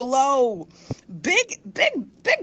Hello. Big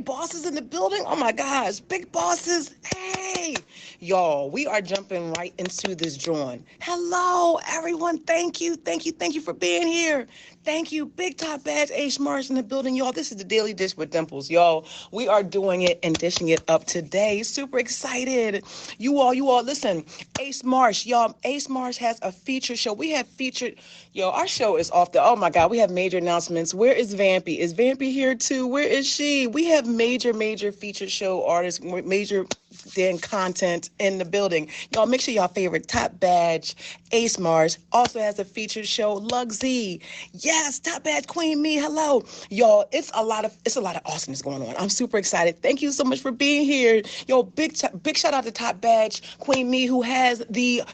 bosses in the building. Oh my gosh. Big bosses. Hey. Y'all, we are jumping right into this drawing. Hello, everyone. Thank you. Thank you. Thank you for being here. Thank you. Big Top Badge H Mars in the building, y'all. This is the Daily Dish with Dimples, y'all. We are doing it and dishing it up today. Super excited. You all, listen. Ace Marsh, y'all. Ace Marsh has a feature show. We have featured, yo, our show is off the, oh my God, we have major announcements. Where is Vampy? Is Vampy here too? Where is she? We have major feature show artists, major then content in the building. Y'all make sure y'all favorite Top Badge, Ace Mars, also has a featured show, Lug Z. Yes, Top Badge Queen Me. Hello. Y'all, it's a lot of awesomeness going on. I'm super excited. Thank you so much for being here. Yo, big shout out to Top Badge Queen Me, who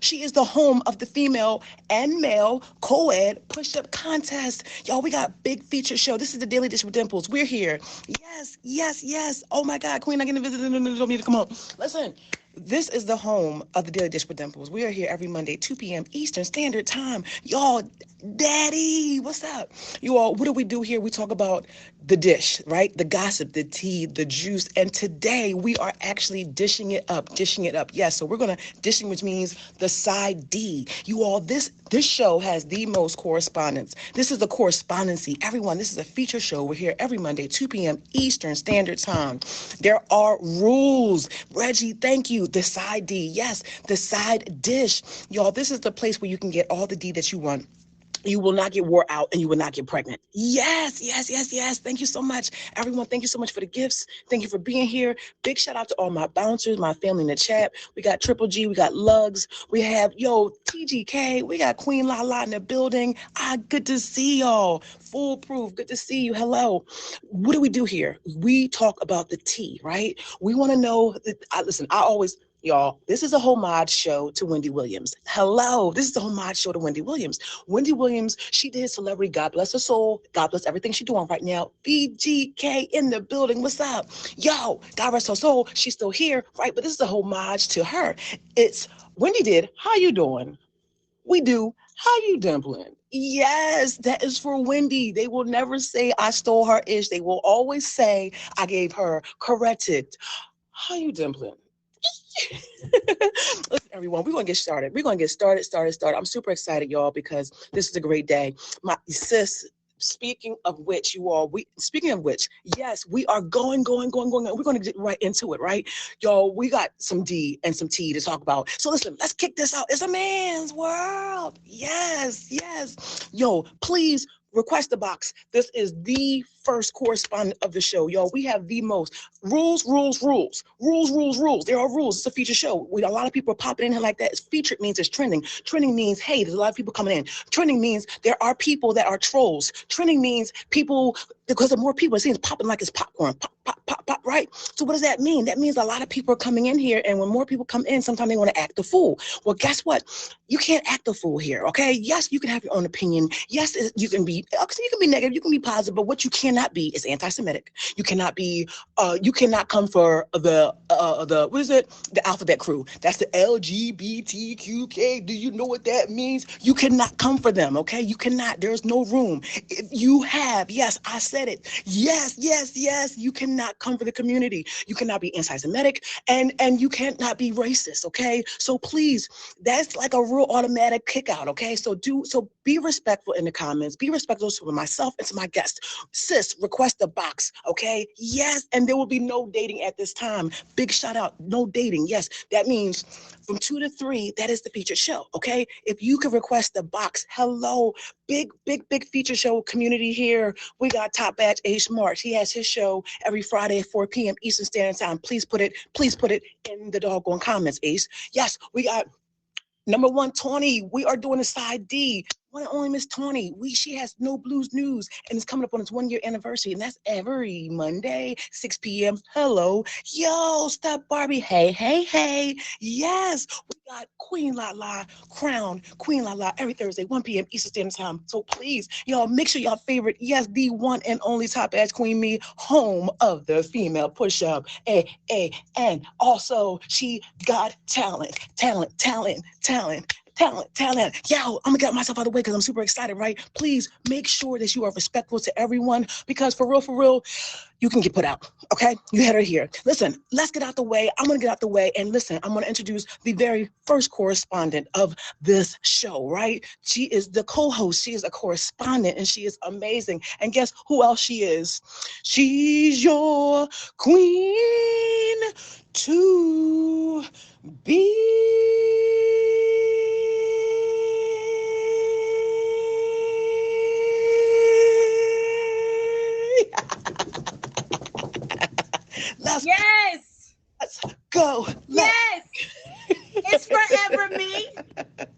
she is the home of the female and male co-ed push-up contest. Y'all, we got big feature show. This is the Daily Dish with Dimples. We're here. Yes. Oh my God, Queen, I get to visit. No, don't need to come on. Listen, this is the home of the Daily Dish with Dimples. We are here every Monday, 2 p.m. Eastern Standard Time. Y'all, Daddy, what's up? You all, what do we do here? We talk about the dish, right? The gossip, the tea, the juice. And today we are actually dishing it up. Yes, so we're going to dishing, which means the side D. You all, this show has the most correspondence. This is the correspondency. Everyone, this is a feature show. We're here every Monday, 2 p.m. Eastern Standard Time. There are rules. Reggie, thank you. The side D. Yes, the side dish. Y'all, this is the place where you can get all the D that you want. You will not get wore out and you will not get pregnant. Yes. Thank you so much. Everyone, thank you so much for the gifts. Thank you for being here. Big shout out to all my bouncers, my family in the chat. We got Triple G, we got Lugs, we have, TGK, we got Queen Lala in the building. Good to see y'all. Foolproof, good to see you. Hello. What do we do here? We talk about the tea, right? We want to know, listen, I always, y'all, this is a homage show to Wendy Williams. Hello, this is a homage show to Wendy Williams. Wendy Williams, she did Celebrity, God bless her soul, God bless everything she's doing right now. BGK in the building, what's up? Yo, God rest her soul, she's still here, right? But this is a homage to her. It's Wendy did, how you doing? We do, how you dimpling? Yes, that is for Wendy. They will never say I stole her ish. They will always say I gave her corrected. How you dimpling? Listen, everyone, we're gonna get started. We're gonna get started. I'm super excited, y'all, because this is a great day. My sis. Speaking of which, yes, we are going. We're going to get right into it, right? Y'all, we got some D and some T to talk about. So listen, let's kick this out. It's a man's world. Yes. Yo, please request the box. This is the first correspondent of the show. Yo, we have the most rules. There are rules. It's a feature show. A lot of people are popping in here like that. It's featured means it's trending. Trending means, hey, there's a lot of people coming in. Trending means there are people that are trolls. Trending means people, because the more people, it seems popping like it's popcorn. Pop, right? So what does that mean? That means a lot of people are coming in here, and when more people come in, sometimes they want to act the fool. Well, guess what? You can't act the fool here, okay? Yes, you can have your own opinion. Yes, you can be negative, you can be positive, but what you cannot be is anti-Semitic. You cannot come for the what is it? The alphabet crew. That's the LGBTQK. Do you know what that means? You cannot come for them, okay? You cannot. There's no room. If you have, yes, I said it. Yes. You cannot come for the community. You cannot be anti-Semitic, and you cannot be racist, okay? So please, that's like a real automatic kick out, okay? So be respectful in the comments. Be respectful to myself and to my guests. Sis, request a box, okay? Yes, and there will be no dating at this time. Big shout out, no dating. Yes, that means from 2 to 3, that is the featured show, okay? If you can request a box, hello, big feature show community here. We got Top Badge Ace March. He has his show every Friday at 4 p.m. Eastern Standard Time. Please put it in the doggone comments, Ace. Yes, we got number 120. We are doing a side D. One and only Miss Tawny. She has No Blues News, and it's coming up on its 1 year anniversary, and that's every Monday, 6 p.m. Hello, yo, stop Barbie. Hey. Yes, we got Queen Lala, crowned Queen Lala every Thursday, 1 p.m. Eastern Standard Time. So please, y'all, make sure y'all favorite, yes, the one and only Top Edge Queen Me, home of the female push-up. And also she got talent. talent. Yo, I'm gonna get myself out of the way because I'm super excited, right? Please make sure that you are respectful to everyone because for real, you can get put out. Okay, you had her here. Listen, let's get out the way. I'm gonna get out the way and listen. I'm gonna introduce the very first correspondent of this show, right? She is the co-host. She is a correspondent, and she is amazing. And guess who else she is? She's your queen to be. Yes. Let's go. Yes. It's forever me.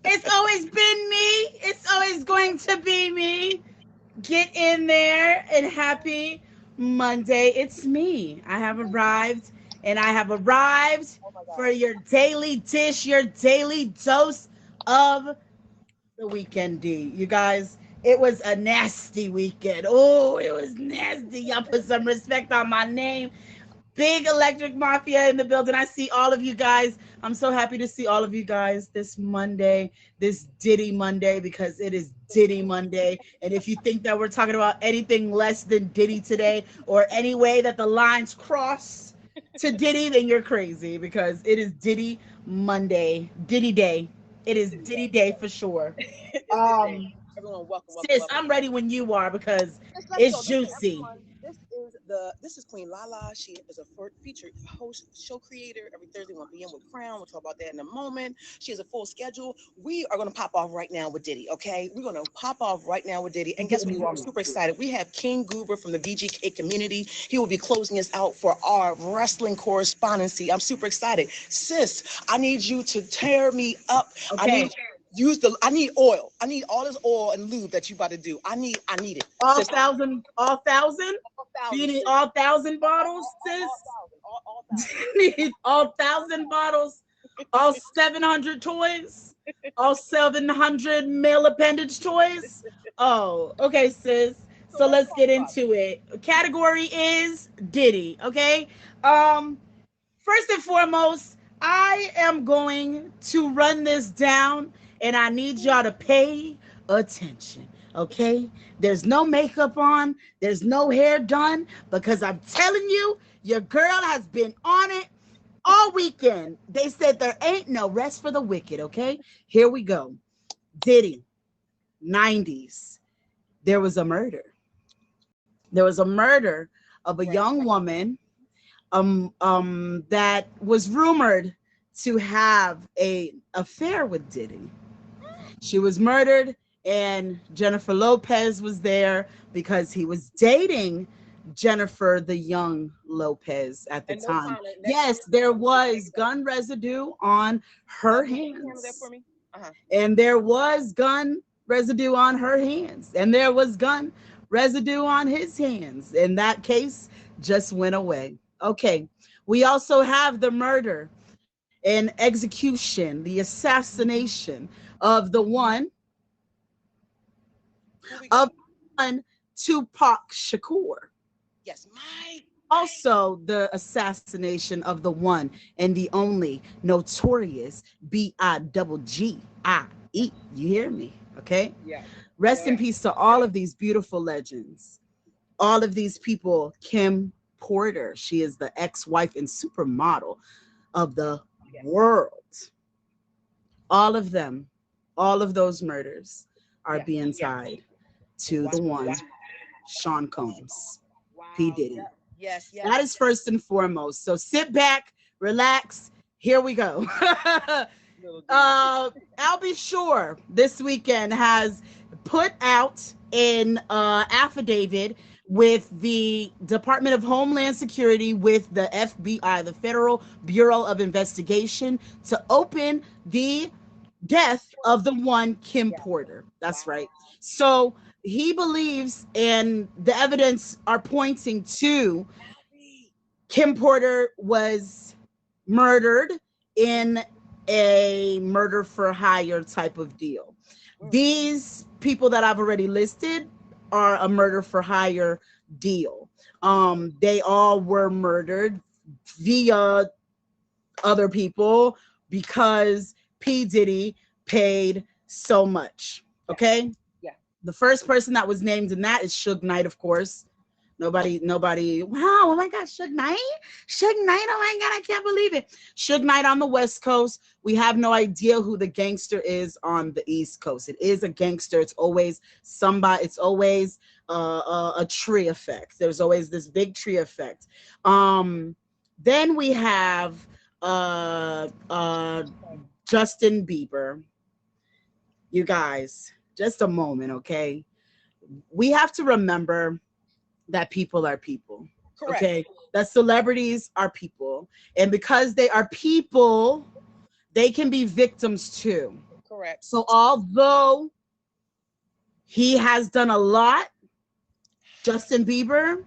It's always been me. It's always going to be me. Get in there and happy Monday. It's me. I have arrived, and I have arrived for your daily dish, your daily dose of the weekend D. You guys, it was a nasty weekend. Oh, it was nasty. Y'all put some respect on my name. Big Electric Mafia in the building. I see all of you guys. I'm so happy to see all of you guys this Monday, this Diddy Monday, because it is Diddy Monday. And if you think that we're talking about anything less than Diddy today, or any way that the lines cross to Diddy, then you're crazy, because it is Diddy Monday, Diddy Day. It is Diddy Day for sure. Everyone, welcome. Sis, I'm ready when you are, because it's juicy. This is Queen Lala. She is a featured host, show creator. Every Thursday, 1 p.m. with Crown. We'll talk about that in a moment. She has a full schedule. We are going to pop off right now with Diddy, okay? We're going to pop off right now with Diddy. And guess what? I'm super excited. We have King Goober from the VGK community. He will be closing us out for our wrestling correspondency. I'm super excited. Sis, I need you to tear me up. Okay. I need oil. I need all this oil and lube that you about to do. I need it. All Sis, thousand? Do you need all 1,000 bottles, sis? All Need all 1,000 bottles? All 700 toys? All 700 male appendage toys? Oh, okay, sis. So let's get into it. Category is Diddy, okay? First and foremost, I am going to run this down, and I need y'all to pay attention. Okay, there's no makeup on, there's no hair done, because I'm telling you, your girl has been on it all weekend. They said there ain't no rest for the wicked. Okay, here we go. Diddy, 90s. There was a murder. There was a murder of a young woman that was rumored to have an affair with Diddy. She was murdered, and Jennifer Lopez was there because he was dating Jennifer the Young Lopez at the time. Yes, there was gun residue on her hands. And there was gun residue on her hands. And there was gun residue on his hands. And that case just went away. Okay. We also have the murder and execution, the assassination of the one Tupac Shakur. Yes, also the assassination of the one and the only notorious B.I.G.G.I.E. You hear me? Okay. Yeah. Rest in peace to all of these beautiful legends. All of these people. Kim Porter. She is the ex-wife and supermodel of the world. All of them. All of those murders are being tied to the one, Sean Combs, P. Diddy. Yes. That is first and foremost. So sit back, relax. Here we go. Al B. Sure this weekend has put out an affidavit with the Department of Homeland Security, with the FBI, the Federal Bureau of Investigation, to open the death of the one Kim Porter. That's right. So he believes, and the evidence are pointing to, Kim Porter was murdered in a murder for hire type of deal. These people that I've already listed are a murder for hire deal. They all were murdered via other people because P. Diddy paid so much. Okay. Yeah. The first person that was named in that is Suge Knight, of course. Nobody, wow, oh my God, Suge Knight? Suge Knight, oh my God, I can't believe it. Suge Knight on the West Coast. We have no idea who the gangster is on the East Coast. It is a gangster. It's always somebody, it's always a tree effect. There's always this big tree effect. Then we have Justin Bieber. You guys, just a moment, okay? We have to remember that people are people. Correct. Okay, that celebrities are people, and because they are people, they can be victims too. Correct. So although he has done a lot, Justin Bieber,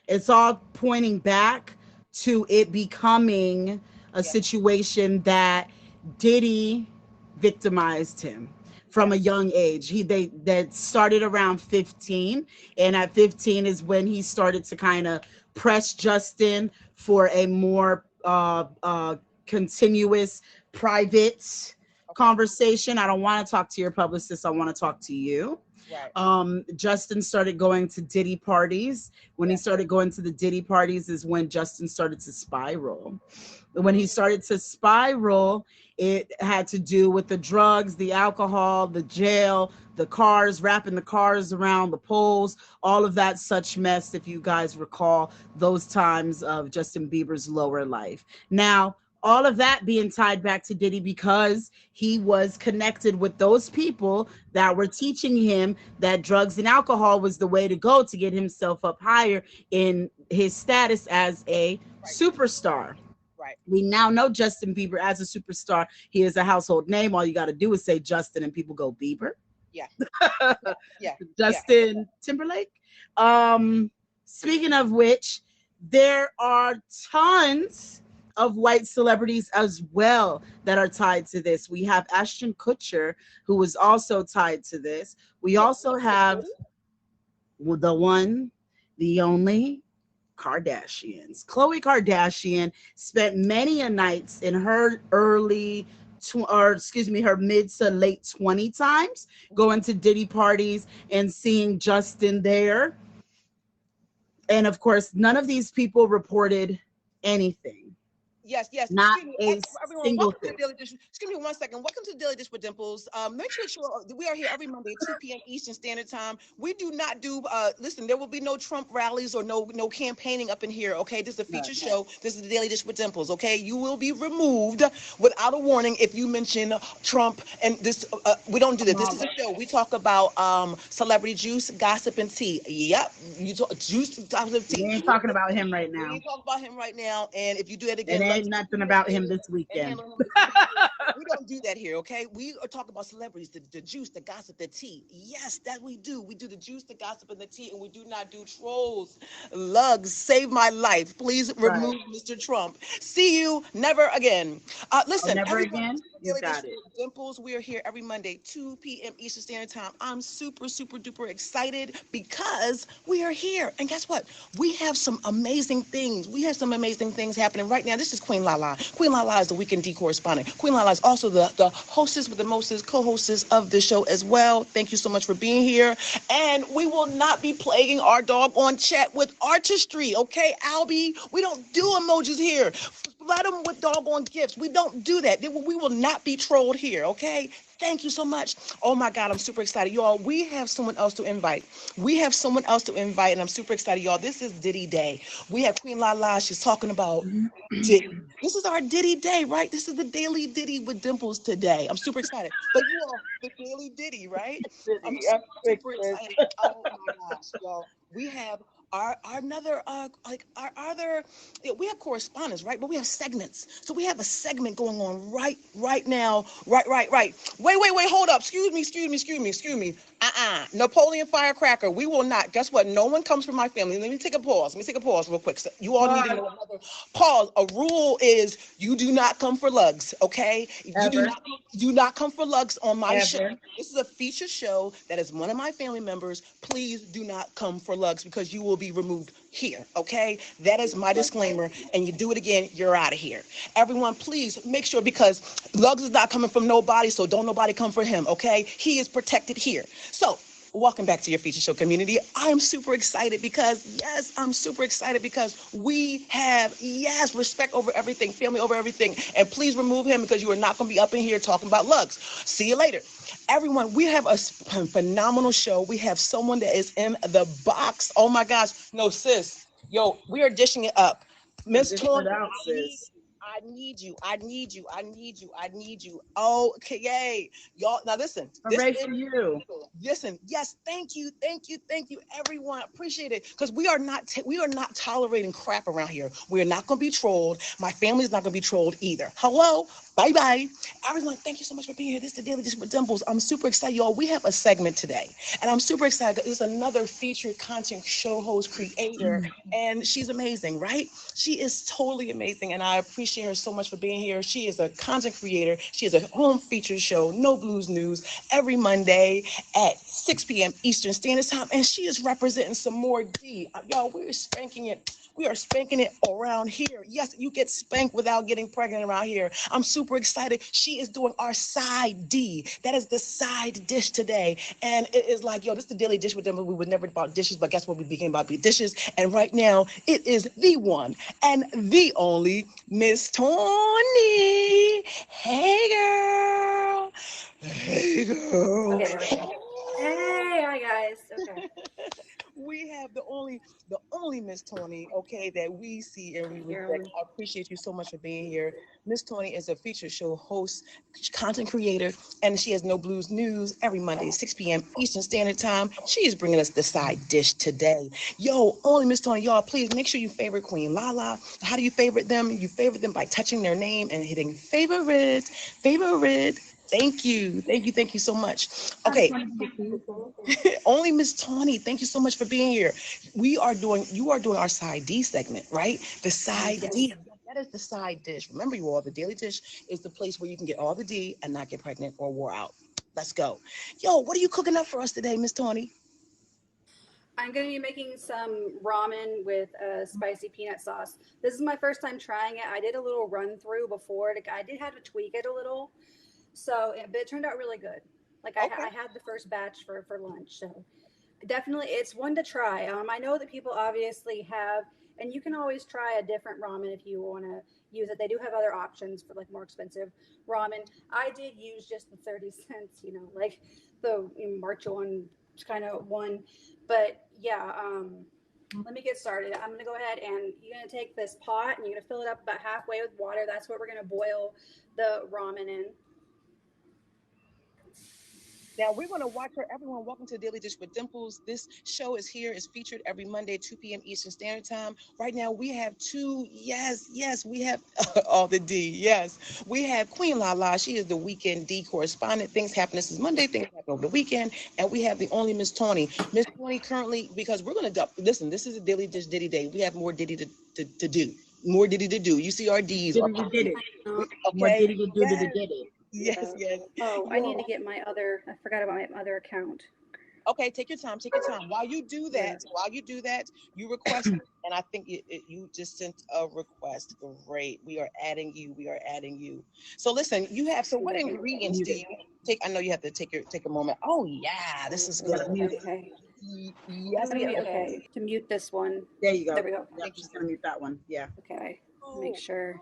it's all pointing back to it becoming a situation that Diddy victimized him from a young age. They that started around 15, and at 15 is when he started to kind of press Justin for a more continuous private conversation. I don't want to talk to your publicist. I want to talk to you. Right. Justin started going to Diddy parties. When he started going to the Diddy parties is when Justin started to spiral. When he started to spiral, it had to do with the drugs, the alcohol, the jail, the cars, wrapping the cars around the poles, all of that such mess, if you guys recall those times of Justin Bieber's lower life. Now, all of that being tied back to Diddy because he was connected with those people that were teaching him that drugs and alcohol was the way to go to get himself up higher in his status as a superstar. Right. We now know Justin Bieber as a superstar. He is a household name. All you got to do is say Justin and people go Bieber. Yeah. Justin Timberlake. Speaking of which, there are tons of white celebrities as well that are tied to this. We have Ashton Kutcher, who was also tied to this. We also have the one, the only, Kardashians. Khloe Kardashian spent many a nights in her her mid to late 20 times going to Diddy parties and seeing Justin there. And of course, none of these people reported anything. Yes. Not a everyone, single thing. Excuse me 1 second. Welcome to the Daily Dish with Dimples. Make sure we are here every Monday at 2 p.m. Eastern Standard Time. We do not do, listen, there will be no Trump rallies or no campaigning up in here, okay? This is a feature show. This is the Daily Dish with Dimples, okay? You will be removed without a warning if you mention Trump. And this, we don't do that. This is a show. We talk about celebrity juice, gossip, and tea. Yep. You talk juice, gossip, tea. We ain't talking about him right now. We ain't talking about him right now. And if you do that again, ain't nothing about him this weekend. We don't do that here, okay? We are talking about celebrities, the juice, the gossip, the tea. Yes, that we do. We do the juice, the gossip, and the tea, and we do not do trolls. Lugs, save my life. Please remove Mr. Trump. See you never again. Listen, never again? You got it. Dimples, we are here every Monday, 2 p.m. Eastern Standard Time. I'm super, super duper excited because we are here. And guess what? We have some amazing things. We have some amazing things happening right now. This is Queen Lala. Queen Lala is the Weekend D correspondent. Queen Lala is also the hostess with the mostest, co-hostess of the show as well. Thank you so much for being here. And we will not be plaguing our dog on chat with artistry, okay, Albie? We don't do emojis here. Let them with doggone gifts. We don't do that. We will not be trolled here, okay? Thank you so much. Oh my God, I'm super excited. Y'all, we have someone else to invite. And I'm super excited, y'all. This is Diddy Day. We have Queen Lala. She's talking about Diddy. This is our Diddy Day, right? This is the Daily Diddy with Dimples today. I'm super excited. But you all, the Daily Diddy, right? I'm super excited. Oh my gosh, y'all. We have our we have correspondence, right? But we have segments. So we have a segment going on right now. Right. Wait, hold up. Excuse me. Napoleon Firecracker. We will not. Guess what? No one comes from my family. Let me take a pause real quick. So you all need to know another pause. A rule is you do not come for lugs, okay? You do not come for lugs on my show. This is a feature show that is one of my family members. Please do not come for lugs because you will be removed here, okay? That is my disclaimer, and you do it again, you're out of here. Everyone, please make sure, because Lugs is not coming from nobody, so don't nobody come for him, okay? He is protected here. So, welcome back to your feature show community. I am super excited because, yes, I'm super excited because we have, yes, respect over everything, family over everything. And please remove him because you are not going to be up in here talking about Lugs. See you later. Everyone, we have a phenomenal show. We have someone that is in the box. Oh my gosh. No, sis. Yo, we are dishing it up. Miss Tawny, I need you. I need you. I need you. I need you. Okay, yay. Y'all, now listen. Hooray for you. Listen, yes, thank you, everyone. Appreciate it. Because we are not tolerating crap around here. We are not gonna be trolled. My family's not gonna be trolled either. Hello, bye. Everyone, thank you so much for being here. This is the Daily Dish with Dimples. I'm super excited, y'all. We have a segment today, and I'm super excited. It's another featured content show host creator, and she's amazing, right? She is totally amazing, and I appreciate her so much for being here. She is a content creator. She has a home featured show, No Blues News, every Monday at 6 p.m. Eastern Standard Time, and she is representing some more D. Y'all, we are spanking it. We are spanking it around here. Yes, you get spanked without getting pregnant around here. I'm super excited. She is doing our side D. That is the side dish today. And it is like, yo, this is the Daily Dish with them. We would never about dishes, but guess what? We became about dishes. And right now, it is the one and the only Miss Tawny. Hey, girl. Hey, girl. Okay, there we go. Hey, hi guys. Okay. We have the only Miss Tawny, okay, that we see and we respect. I appreciate you so much for being here. Miss Tawny is a feature show host, content creator, and she has No Blues News every Monday, 6 p.m. Eastern Standard Time. She is bringing us the side dish today. Yo, only Miss Tawny, y'all, please make sure you favorite Queen Lala. How do you favorite them? You favorite them by touching their name and hitting favorite. Thank you so much. Okay. Only Miss Tawny, thank you so much for being here. You are doing our side D segment, right? The side D. That is the side dish. Remember, you all, the Daily Dish is the place where you can get all the D and not get pregnant or wore out. Let's go. Yo, what are you cooking up for us today, Miss Tawny? I'm going to be making some ramen with spicy peanut sauce. This is my first time trying it. I did a little run through before. I did have to tweak it a little. But it turned out really good. Like I had the first batch for lunch. So definitely it's one to try. I know that people obviously have, and you can always try a different ramen if you want to use it. They do have other options for like more expensive ramen. I did use just the 30 cents, like the Marchon kind of one. But yeah, let me get started. I'm going to go ahead and you're going to take this pot and you're going to fill it up about halfway with water. That's what we're going to boil the ramen in. Now we're going to watch her. Everyone, welcome to Daily Dish with Dimples. This show is featured every Monday, 2 p.m. Eastern Standard Time. Right now we have two. Yes, we have all the D. Yes, we have Queen Lala. She is the weekend D correspondent. Things happen. This is Monday. Things happen over the weekend. And we have the only Miss Tawny. Miss Tawny currently, because we're going to listen. This is a Daily Dish Diddy Day. We have more Diddy to do. More Diddy to do. You see our D's. Did it. Okay. More Diddy to do to did it. Yes. Oh, I need to get I forgot about my other account. Okay, take your time. While you do that, you request, and I think you just sent a request. Great. We are adding you. So listen, what ingredients do you take? I know you have to take a moment. Oh yeah, this is good. Okay. Yes. Okay. To mute this one. There you go. There we go. Yeah, she's gonna mute that one. Yeah. Okay. Make sure.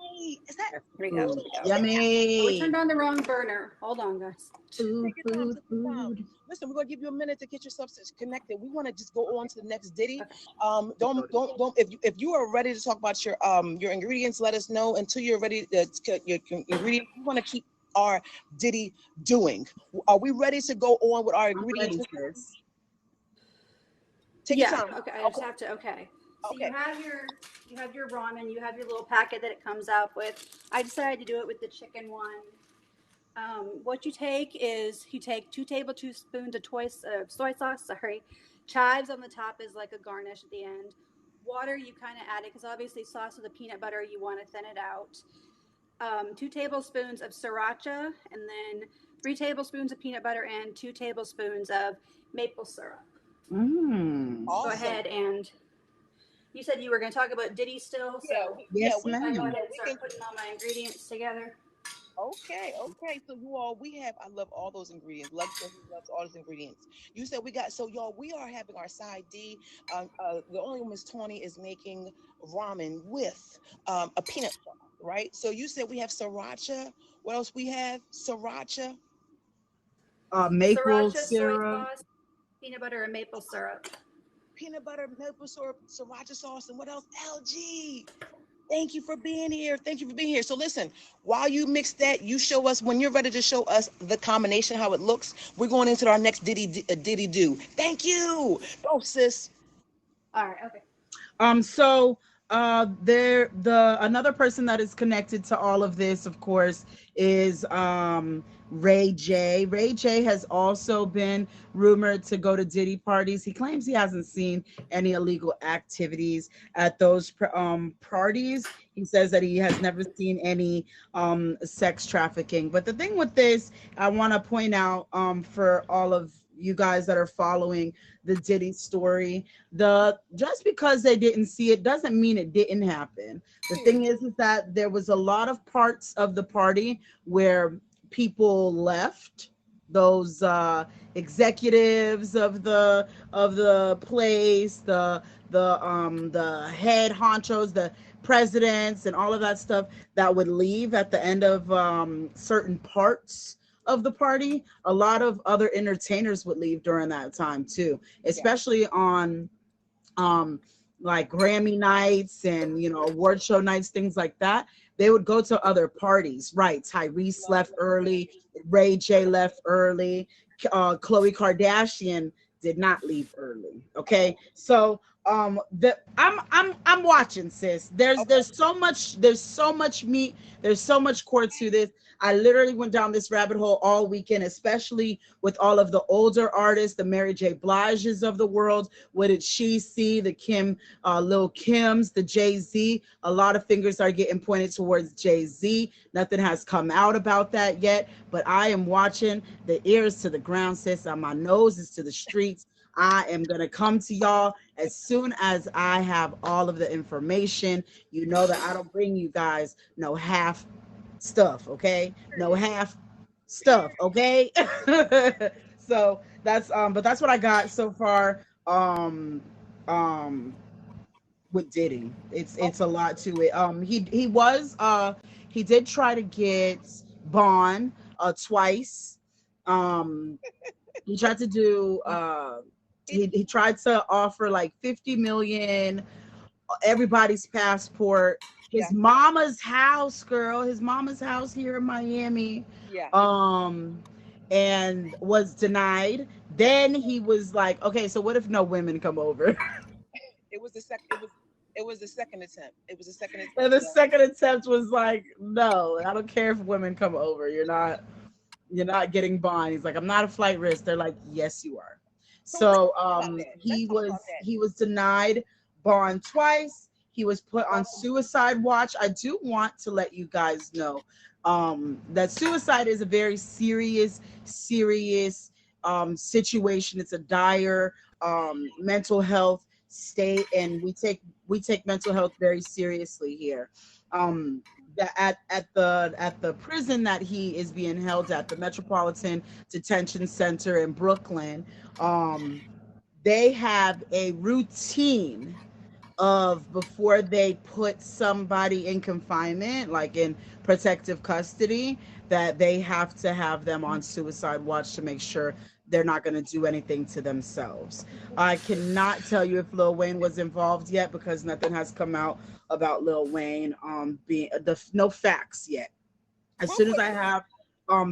Is that? Here we go. Yummy. Oh, we turned on the wrong burner. Hold on, guys. Food. Listen, we're gonna give you a minute to get yourself connected. We want to just go on to the next ditty. Don't. If you are ready to talk about your ingredients, let us know. Until you're ready to your ingredients, we want to keep our ditty doing. Are we ready to go on with our ingredients? Take your time. Okay. I just have to. Okay. So you have your ramen. You have your little packet that it comes out with. I decided to do it with the chicken one. What you take is 2 tablespoons of soy sauce. Chives on the top is like a garnish at the end. Water you kind of add it because obviously sauce with the peanut butter you want to thin it out. 2 tablespoons of sriracha and then 3 tablespoons of peanut butter and 2 tablespoons of maple syrup. Awesome. Go ahead and You said you were going to talk about Diddy still, so Yes, I ma'am. go ahead and start putting all my ingredients together. Okay, okay. So you all, we have. I love all those ingredients. Love that he loves all those ingredients. You said we got. So y'all, we are having our side D. The only one Miss Tawny is making ramen with a peanut sauce, right? So you said we have sriracha. What else we have? Sriracha, Maple Sriracha, soy syrup. sauce, peanut butter, and maple syrup. peanut butter, maple syrup, sriracha sauce, and what else? LG. Thank you for being here. Thank you for being here. So listen, while you mix that, you show us when you're ready to show us the combination, how it looks. We're going into our next Diddy do. Thank you. Go, sis. All right, okay. So there the another person that is connected to all of this, of course, is Ray J. Ray J has also been rumored to go to Diddy parties. He claims he hasn't seen any illegal activities at those parties. He says that he has never seen any sex trafficking. But the thing with this, I want to point out for all of you guys that are following the Diddy story, just because they didn't see it doesn't mean it didn't happen. The thing is that there was a lot of parts of the party where people left, those executives of the place, the head honchos, the presidents, and all of that stuff that would leave at the end of certain parts of the party. A lot of other entertainers would leave during that time too, especially on like Grammy nights and award show nights, things like that. They would go to other parties, right? Tyrese left early, Ray J left early, Khloe Kardashian did not leave early. Okay, so I'm watching, sis. There's so much meat, there's so much core to this. I literally went down this rabbit hole all weekend, especially with all of the older artists, the Mary J. Bliges of the world. What did she see? The Lil Kims, the Jay-Z. A lot of fingers are getting pointed towards Jay-Z. Nothing has come out about that yet, but I am watching, the ears to the ground, sis, and my nose is to the streets. I am going to come to y'all as soon as I have all of the information. You know that I don't bring you guys no half stuff, okay? No half stuff, okay? So that's but that's what I got so far with Diddy. It's a lot to it. He did try to get Bond twice. He tried to do he tried to offer like 50 million, everybody's passport, his mama's house, girl, his mama's house here in Miami, and was denied. Then he was like, okay, so what if no women come over? It was the second. It was the second attempt. It was the second attempt. And the second attempt was like, no, I don't care if women come over. You're not getting Bond. He's like, I'm not a flight risk. They're like, yes, you are. So he was denied Bond twice. He was put on suicide watch. I do want to let you guys know that suicide is a very serious situation. It's a dire mental health state, and we take mental health very seriously here. At the prison that he is being held at, the Metropolitan Detention Center in Brooklyn, they have a routine of, before they put somebody in confinement, like in protective custody, that they have to have them on suicide watch to make sure they're not going to do anything to themselves. I cannot tell you if Lil Wayne was involved yet, because nothing has come out about Lil Wayne being no facts yet. As soon as I have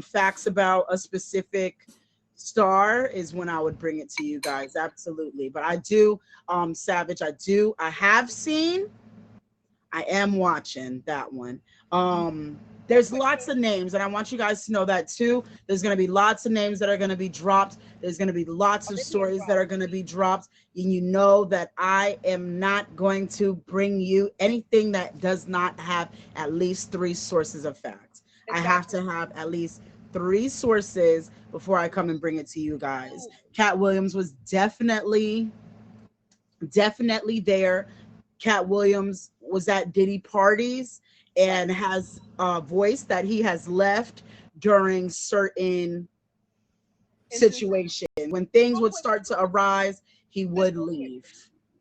facts about a specific star is when I would bring it to you guys. Absolutely. But I do, Savage, I am watching that one. There's lots of names, and I want you guys to know that too. There's going to be lots of names that are going to be dropped. There's going to be lots of stories that are going to be dropped. And you know that I am not going to bring you anything that does not have at least 3 sources of facts. Exactly. I have to have at least 3 sources before I come and bring it to you guys. Cat Williams was definitely there. Cat Williams was at Diddy parties and has a voice that he has left during certain situations. When things would start to arise, he would leave.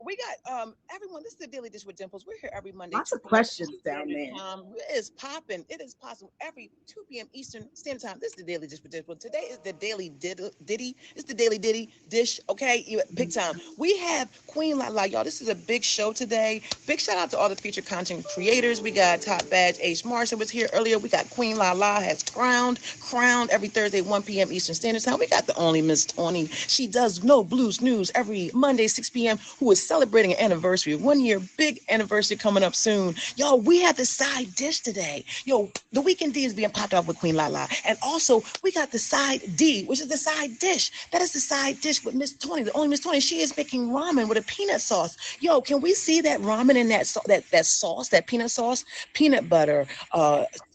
We got everyone. This is the Daily Dish with Dimples. We're here every Monday. Lots of questions down there. It is popping. It is possible every 2 p.m. Eastern Standard Time. This is the Daily Dish with Dimples. Today is the Daily Diddy. It's the Daily Diddy Dish. Okay, big time. We have Queen Lala, y'all. This is a big show today. Big shout out to all the featured content creators. We got Top Badge H. Marshall was here earlier. We got Queen Lala has crowned every Thursday 1 p.m. Eastern Standard Time. We got the only Miss Tony. She does No Blues News every Monday 6 p.m. Who is celebrating an anniversary, 1 year, big anniversary coming up soon. Y'all, we have the side dish today. Yo, the Weekend D is being popped off with Queen Lala. And also, we got the side D, which is the side dish. That is the side dish with Miss Tony, the only Miss Tony. She is making ramen with a peanut sauce. Yo, can we see that ramen in that sauce, that peanut sauce, peanut butter,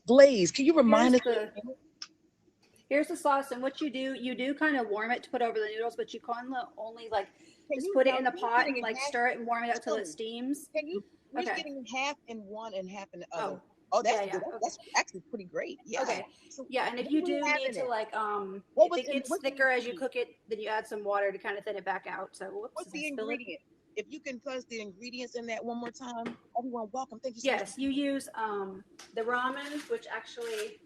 glaze? Can you remind us? Here's the sauce, and what you do kind of warm it to put over the noodles, but you can only like just put it in the pot and like stir it and warm it up till it steams. Can you? We're getting half in one and half in the other. Oh, that's actually pretty great. Yeah. Okay. So, yeah, and if you do need to like if it gets thicker as you cook it, then you add some water to kind of thin it back out. So what's the ingredient? If you can tell us the ingredients in that one more time, everyone, welcome. Thank you so much. Yes, you use the ramen, which actually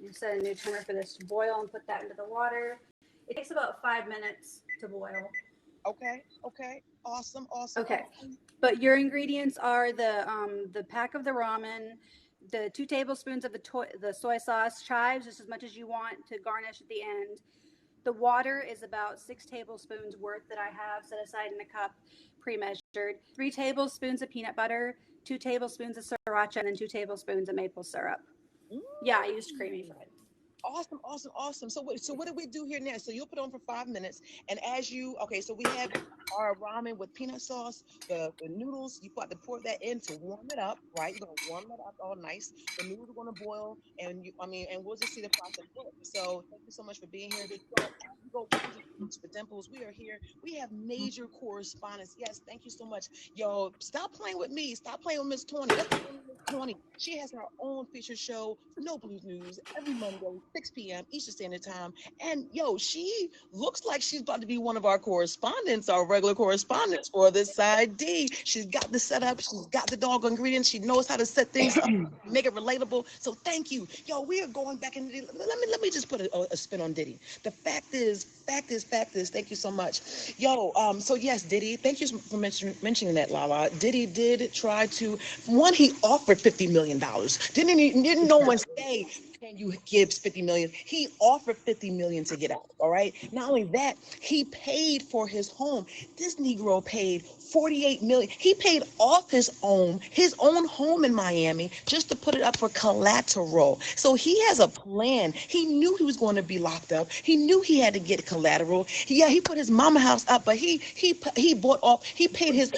you set a new timer for this to boil and put that into the water. It takes about 5 minutes to boil. Okay. Awesome. Okay. But your ingredients are the pack of the ramen, the 2 tablespoons of the soy sauce, chives just as much as you want to garnish at the end. The water is about 6 tablespoons worth that I have set aside in a cup, pre-measured. 3 tablespoons of peanut butter, 2 tablespoons of sriracha, and then 2 tablespoons of maple syrup. Yeah, I used creamy for it. Awesome. So what do we do here now? So you'll put on for 5 minutes, and so we have our ramen with peanut sauce, the noodles. You got to pour that in to warm it up, right? You're gonna warm it up all nice. The noodles are gonna boil, and we'll just see the process work. So thank you so much for being here. For Dimples, we are here. We have major correspondence. Yes, thank you so much. Yo, stop playing with me. Stop playing with Miss Tony. She has her own featured show, No Blues News, every Monday, 6 p.m. Eastern Standard Time. And she looks like she's about to be one of our correspondents, our regular correspondents for this side D. She's got the setup. She's got the dog ingredients. She knows how to set things up, make it relatable. So thank you. Yo, we are going back into let me just put a spin on Diddy. The fact is, thank you so much. Yo, so yes, Diddy, thank you for mentioning that, Lala. Diddy did try to, he offered $50 million. Didn't no one say, can you give $50 million? He offered $50 million to get out. All right. Not only that, he paid for his home. This Negro paid $48 million. He paid off his own home in Miami just to put it up for collateral. So he has a plan. He knew he was going to be locked up. He knew he had to get collateral. He put his mama house up, but he bought off. He paid his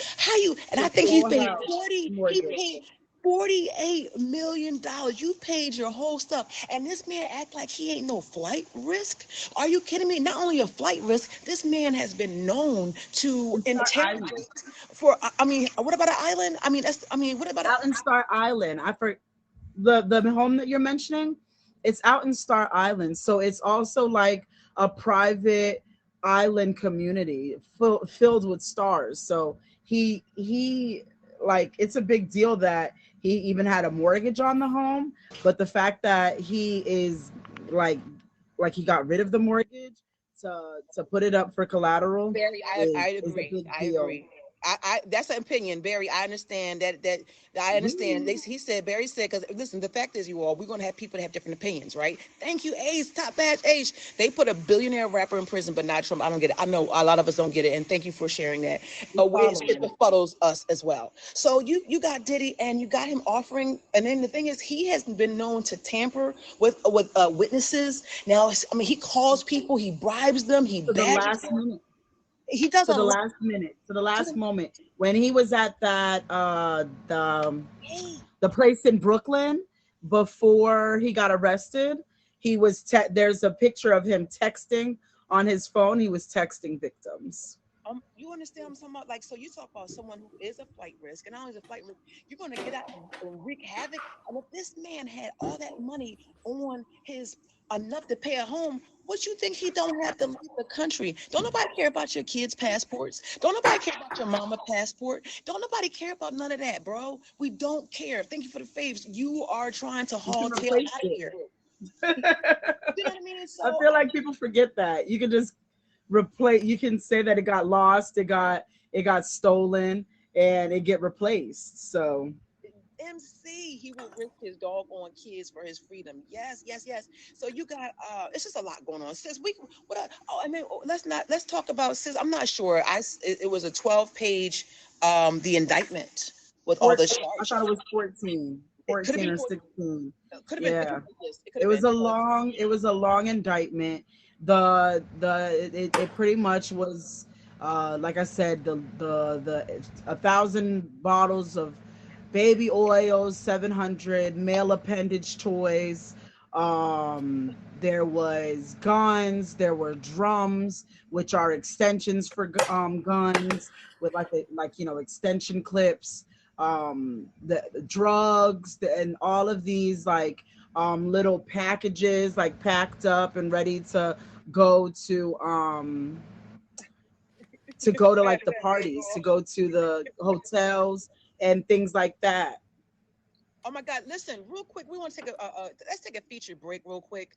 and I think he paid $48 million. You paid your whole stuff. And this man act like he ain't no flight risk. Are you kidding me? Not only a flight risk, this man has been known to interrogate for, what about an island? What about out in Star Island? The home that you're mentioning, it's out in Star Island. So it's also like a private island community filled with stars. So he it's a big deal that he even had a mortgage on the home, but the fact that he is like he got rid of the mortgage to put it up for collateral. Barry, I agree. That's an opinion, Barry. I understand that. I understand. Barry said, because listen, the fact is, we're going to have people that have different opinions, right? Thank you, Ace, Top Badge Ace. They put a billionaire rapper in prison, but not Trump. I don't get it. I know a lot of us don't get it, and thank you for sharing that. It befuddles us as well. So you got Diddy, and you got him offering, and then the thing is, he has been known to tamper with witnesses. Now, he calls people, he bribes them, he badgers them. He does to the last moment when he was at that the place in Brooklyn before he got arrested. He was there's a picture of him texting on his phone. He was texting victims. You understand what I'm talking about? Like, so you talk about someone who is a flight risk, and not only is a flight risk, you're going to get out and wreak havoc. And if this man had all that money on his enough to pay a home, what you think he don't have to leave the country? Don't nobody care about your kids' passports. Don't nobody care about your mama passport. Don't nobody care about none of that, bro. We don't care. Thank you for the faves. You are trying to You can haul tail replace out of it. here. You know what I mean? I So feel like people forget that. You can just replace, you can say that it got lost, it got stolen, and it get replaced. So MC, he will risk his doggone kids for his freedom. Yes, yes, yes. So you got it's just a lot going on. Sis, let's talk about sis. I'm not sure. It was a 12-page the indictment with all the I charges. thought it was 14, It could have 14 been or 14. 16. Could have been it could Yeah. have been this. It could It have was been a long indictment. It pretty much was like I said, the 1,000 bottles of baby oils, 700 male appendage toys. There was guns, there were drums, which are extensions for guns with extension clips. The drugs and all of these little packages packed up and ready go to um to go to the parties, to go to the hotels and things like that. Oh my God! Listen, real quick, we want to take let's take a feature break real quick.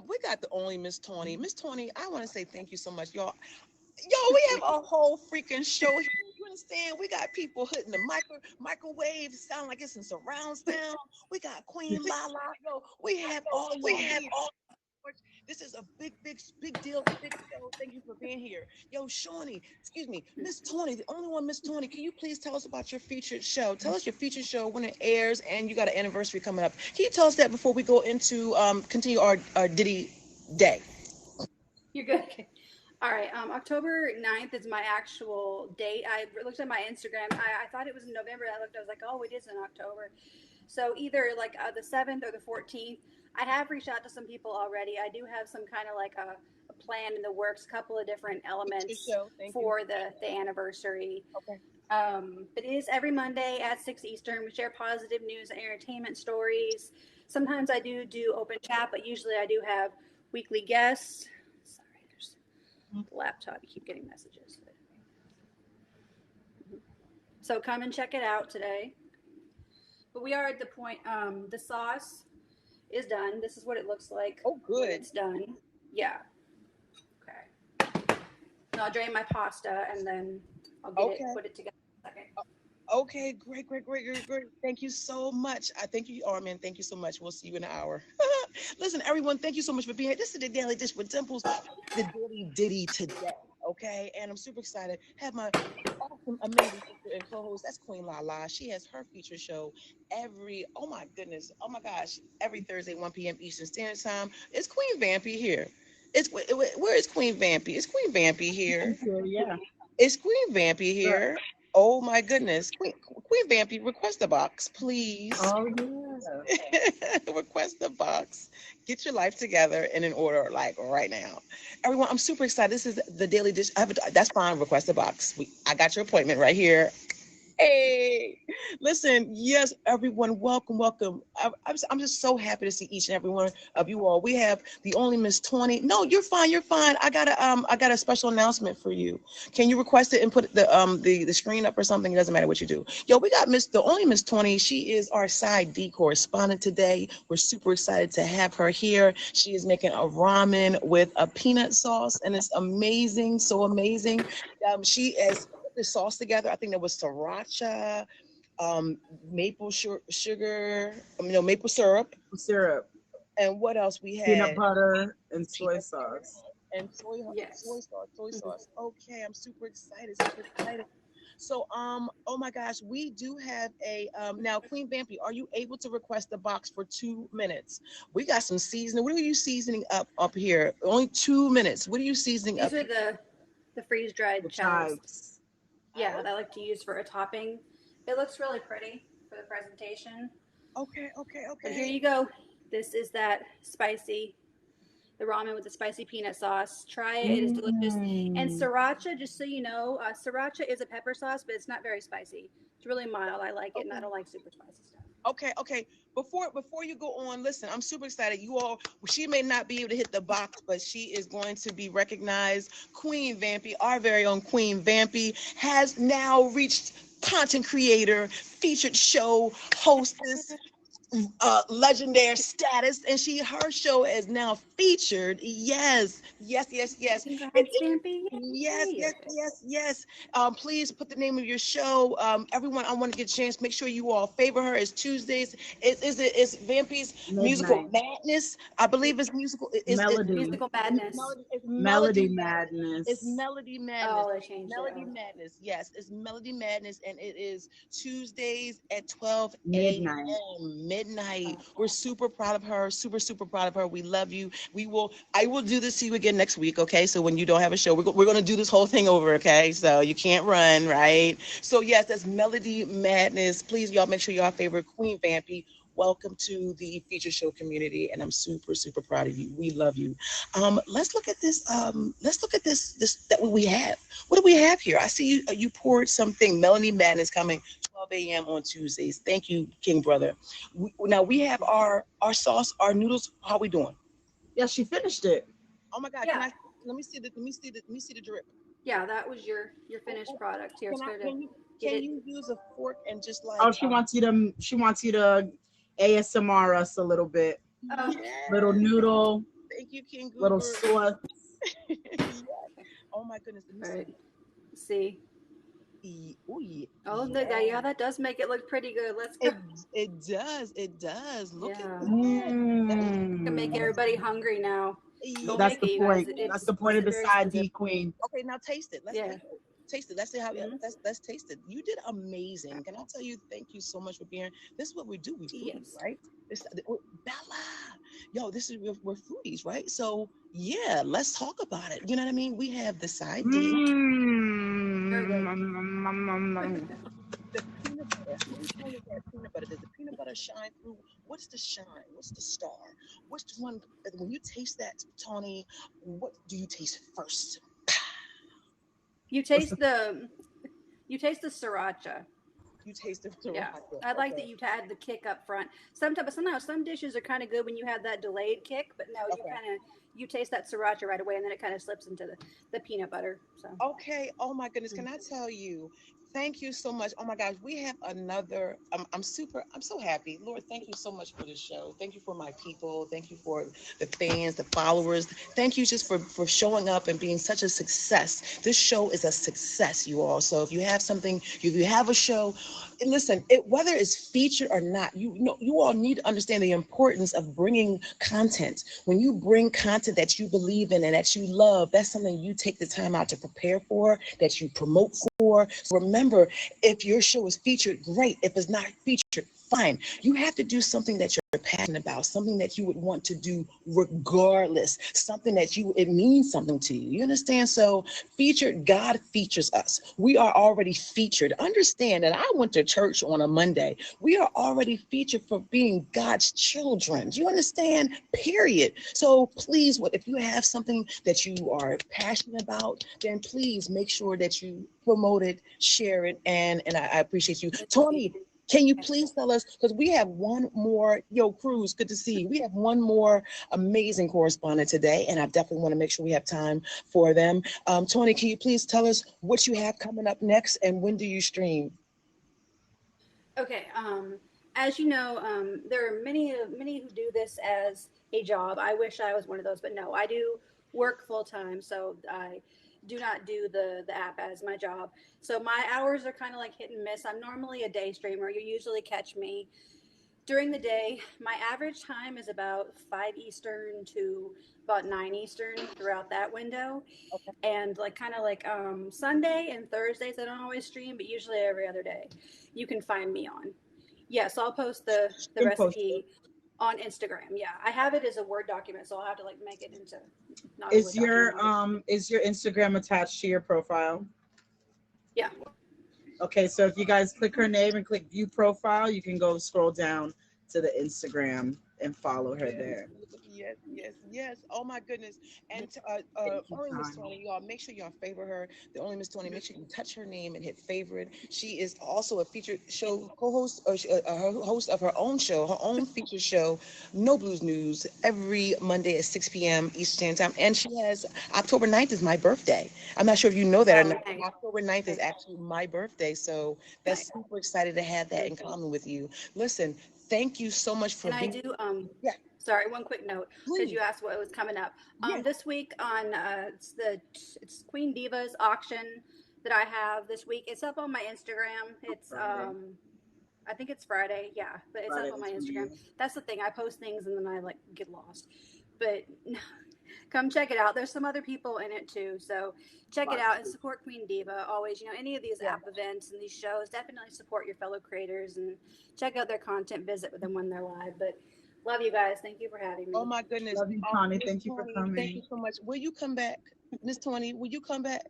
We got the only Miss Tawny. Miss Tawny, I want to say thank you so much, y'all. Yo, we have a whole freaking show here. You understand? We got people hitting the microwave, sound like it's in surround sound. We got Queen Lala. Yo, we have all y'all here. This is a big deal, big show. Thank you for being here. Yo, Shawnee, excuse me, Miss Tawny, the only one, Miss Tawny, can you please tell us about your featured show? Tell us your featured show, when it airs, and you got an anniversary coming up. Can you tell us that before we go into continue our Diddy Day? You're good. Okay. All right. October 9th is my actual date. I looked at my Instagram. I thought it was in November. I was like, oh, it is in October. So either like the 7th or the 14th. I have reached out to some people already. I do have some kind of like a plan in the works, a couple of different Featured elements show, thank you. for the anniversary. Okay. But it is every Monday at 6 Eastern. We share positive news and entertainment stories. Sometimes I do open chat, but usually I do have weekly guests. Sorry, there's the laptop. You keep getting messages. So come and check it out today. But we are at the point. The sauce is done. This is what it looks like. Oh, good. When it's done. Yeah. Okay. And I'll drain my pasta and then I'll put it together in a second. Okay, great. Thank you so much. I thank you, Armin. Thank you so much. We'll see you in an hour. Listen, everyone, thank you so much for being here. This is the Daily Dish with Dimples, the Daily Diddy today. Okay, and I'm super excited. Have my awesome, amazing sister and co-host. That's Queen Lala. She has her feature show oh my goodness, oh my gosh, every Thursday, 1 p.m. Eastern Standard Time. It's Queen Vampy here. Where is Queen Vampy? Is Queen Vampy here? Yeah. Is Queen Vampy here? Oh my goodness. Queen Vampy, request a box, please. Oh yeah. Request a box. Get your life together and in order, like right now. Everyone, I'm super excited. This is the Daily Dish. That's fine. Request a box. I got your appointment right here. Hey, listen, yes, everyone, welcome. I'm just so happy to see each and every one of you all. We have the only Miss Tawny. No, you're fine. I got a special announcement for you. Can you request it and put the screen up or something? It doesn't matter what you do. Yo, we got the only Miss Tawny. She is our side D correspondent today. We're super excited to have her here. She is making a ramen with a peanut sauce, and it's amazing, so amazing. She is the sauce together. I think there was sriracha, maple sugar, maple syrup. And what else we had? Peanut butter and soy sauce. And soy sauce. Okay, I'm super excited. So, oh my gosh, we do have a now, Queen Vampy, are you able to request a box for 2 minutes? We got some seasoning. What are you seasoning up here? Only 2 minutes. What are you seasoning up? These are the freeze dried chives. Yeah, that I like to use for a topping. It looks really pretty for the presentation. Okay. But here you go. This is that spicy the ramen with the spicy peanut sauce. Try it; it is delicious. And Mm. sriracha, just so you know, sriracha is a pepper sauce, but it's not very spicy. It's really mild. I like it, and I Okay. don't like super spicy stuff. Okay. Before you go on, listen, I'm super excited. You all, she may not be able to hit the box, but she is going to be recognized. Queen Vampy, our very own Queen Vampy, has now reached content creator, featured show hostess, legendary status, and her show is now featured. Yes. And Congrats, Vampy! yes, Yay! yes, Okay. yes, yes. Please put the name of your show. Everyone, I want to get a chance. Make sure you all favor her. It's Tuesdays. It's Vampy's Musical Midnight. Madness. I believe it's musical. Melody. Musical Madness. Melody. It's Melody Melody Madness. It's Madness. Melody Madness. Oh, they changed it. Melody Oh. Madness. Yes, it's Melody Madness, and it is Tuesdays at 12 Midnight. a.m. midnight. We're super proud of her. Super proud of her. We love you. I will do this to you again next week. Okay. So when you don't have a show, we're going to do this whole thing over. Okay. So you can't run, right? So yes, that's Melody Madness. Please, y'all, make sure y'all favor Queen Vampy. Welcome to the feature show community, and I'm super proud of you. We love you. Let's look at this. Let's look at this. That what we have. What do we have here? I see you poured something. Melody Madness coming 12 a.m. on Tuesdays. Thank you, King Brother. Now we have our sauce, our noodles. How we doing? Yeah, she finished it. Oh my God! Yeah. Let me see the drip. Yeah, that was your finished product. Here, Can I, sort of can you get can it. you use a fork and just Oh, like she wants you to ASMR us a little bit. Oh. Little noodle, Thank you, King little Goober. sauce. Yes. Oh my goodness. Let All me right. See. see. Ooh, yeah. Oh, yeah, that does make it look pretty good. Let's go. It does. Look at Yeah. that. Can make everybody hungry now. Go That's make the it, you guys. point. That's the point of the very side expensive. D queen. Okay, now taste it. Let's Yeah. taste it. Let's see how Mhm. let's taste it. You did amazing. Can I tell you? Thank you so much for being. This is what we do. We foodies, Yes. right? Bella, yo, this is we're foodies, right? So yeah, let's talk about it. You know what I mean? We have the side dish, Very good. the peanut butter. How you doing with that peanut butter? Does the peanut butter shine through? What's the shine? What's the star? Which one? When you taste that, Tony, what do you taste first? You taste the sriracha. You taste the Yeah, sriracha. I like Okay. that you had the kick up front. Sometimes some dishes are kind of good when you have that delayed kick, but no, Okay. you taste that sriracha right away, and then it kind of slips into the peanut butter. So Okay. Oh my goodness. Can I tell you? Thank you so much. Oh my gosh, we have another. I'm so happy. Lord, thank you so much for this show. Thank you for my people. Thank you for the fans, the followers. Thank you just for showing up and being such a success. This show is a success, you all. So if you have something, if you have a show, listen, whether it's featured or not, you know, you all need to understand the importance of bringing content. When you bring content that you believe in and that you love, that's something you take the time out to prepare for, that you promote for. So remember, if your show is featured, great. If it's not featured, fine. You have to do something that you're passionate about, something that you would want to do regardless, something that it means something to you. You understand? So featured, God features us. We are already featured. Understand that I went to church on a Monday. We are already featured for being God's children. Do you understand? Period. So please, if you have something that you are passionate about, then please make sure that you promote it, share it, and I appreciate you. Tony, can you please tell us, because we have one more, Cruz, good to see you. We have one more amazing correspondent today, and I definitely want to make sure we have time for them. Tony, can you please tell us what you have coming up next, and when do you stream? okay, as you know, there are many who do this as a job. I wish I was one of those, but no, I do work full time, so I do not do the app as my job. So my hours are kind of like hit and miss. I'm normally a day streamer. You usually catch me during the day. My average time is about 5 Eastern to about 9 Eastern throughout that window. Okay. And like kind of like Sunday and Thursdays, I don't always stream, but usually every other day you can find me on. Yeah, so I'll post the recipe on Instagram. Yeah, I have it as a Word document, so I'll have to like make it into not a Word document. Is your Instagram attached to your profile? Yeah. Okay, so if you guys click her name and click view profile, you can go scroll down to the Instagram and follow her there. Yes. Oh my goodness. And Thank you, only Miss Tony. Tony, y'all make sure y'all favor her. The only Miss Tony, make sure you touch her name and hit favorite. She is also a featured show co-host, or her host of her own show, her own feature show, No Blues News, every Monday at 6 p.m. Eastern Standard Time. And she has October 9th is my birthday. I'm not sure if you know that or Oh, not. nice. October 9th is actually my birthday, so that's super excited to have that in common with you. Listen, thank you so much for And I being. do Yeah, sorry, one quick note because please. you asked what was coming up. Yeah. This week on it's Queen Divas auction that I have this week. It's up on my Instagram. It's I think it's Friday, yeah, but it's Friday up on my this Instagram. week. That's the thing. I post things and then I like get lost. But come check it out. There's some other people in it too. So check it out and support Queen Diva. Always, any of these app events and these shows, definitely support your fellow creators and check out their content, visit with them when they're live. But love you guys. Thank you for having me. Oh my goodness. Love you, Tony. Miss Thank you for Tony, coming. thank you so much. Will you come back? Miss Tony, will you come back?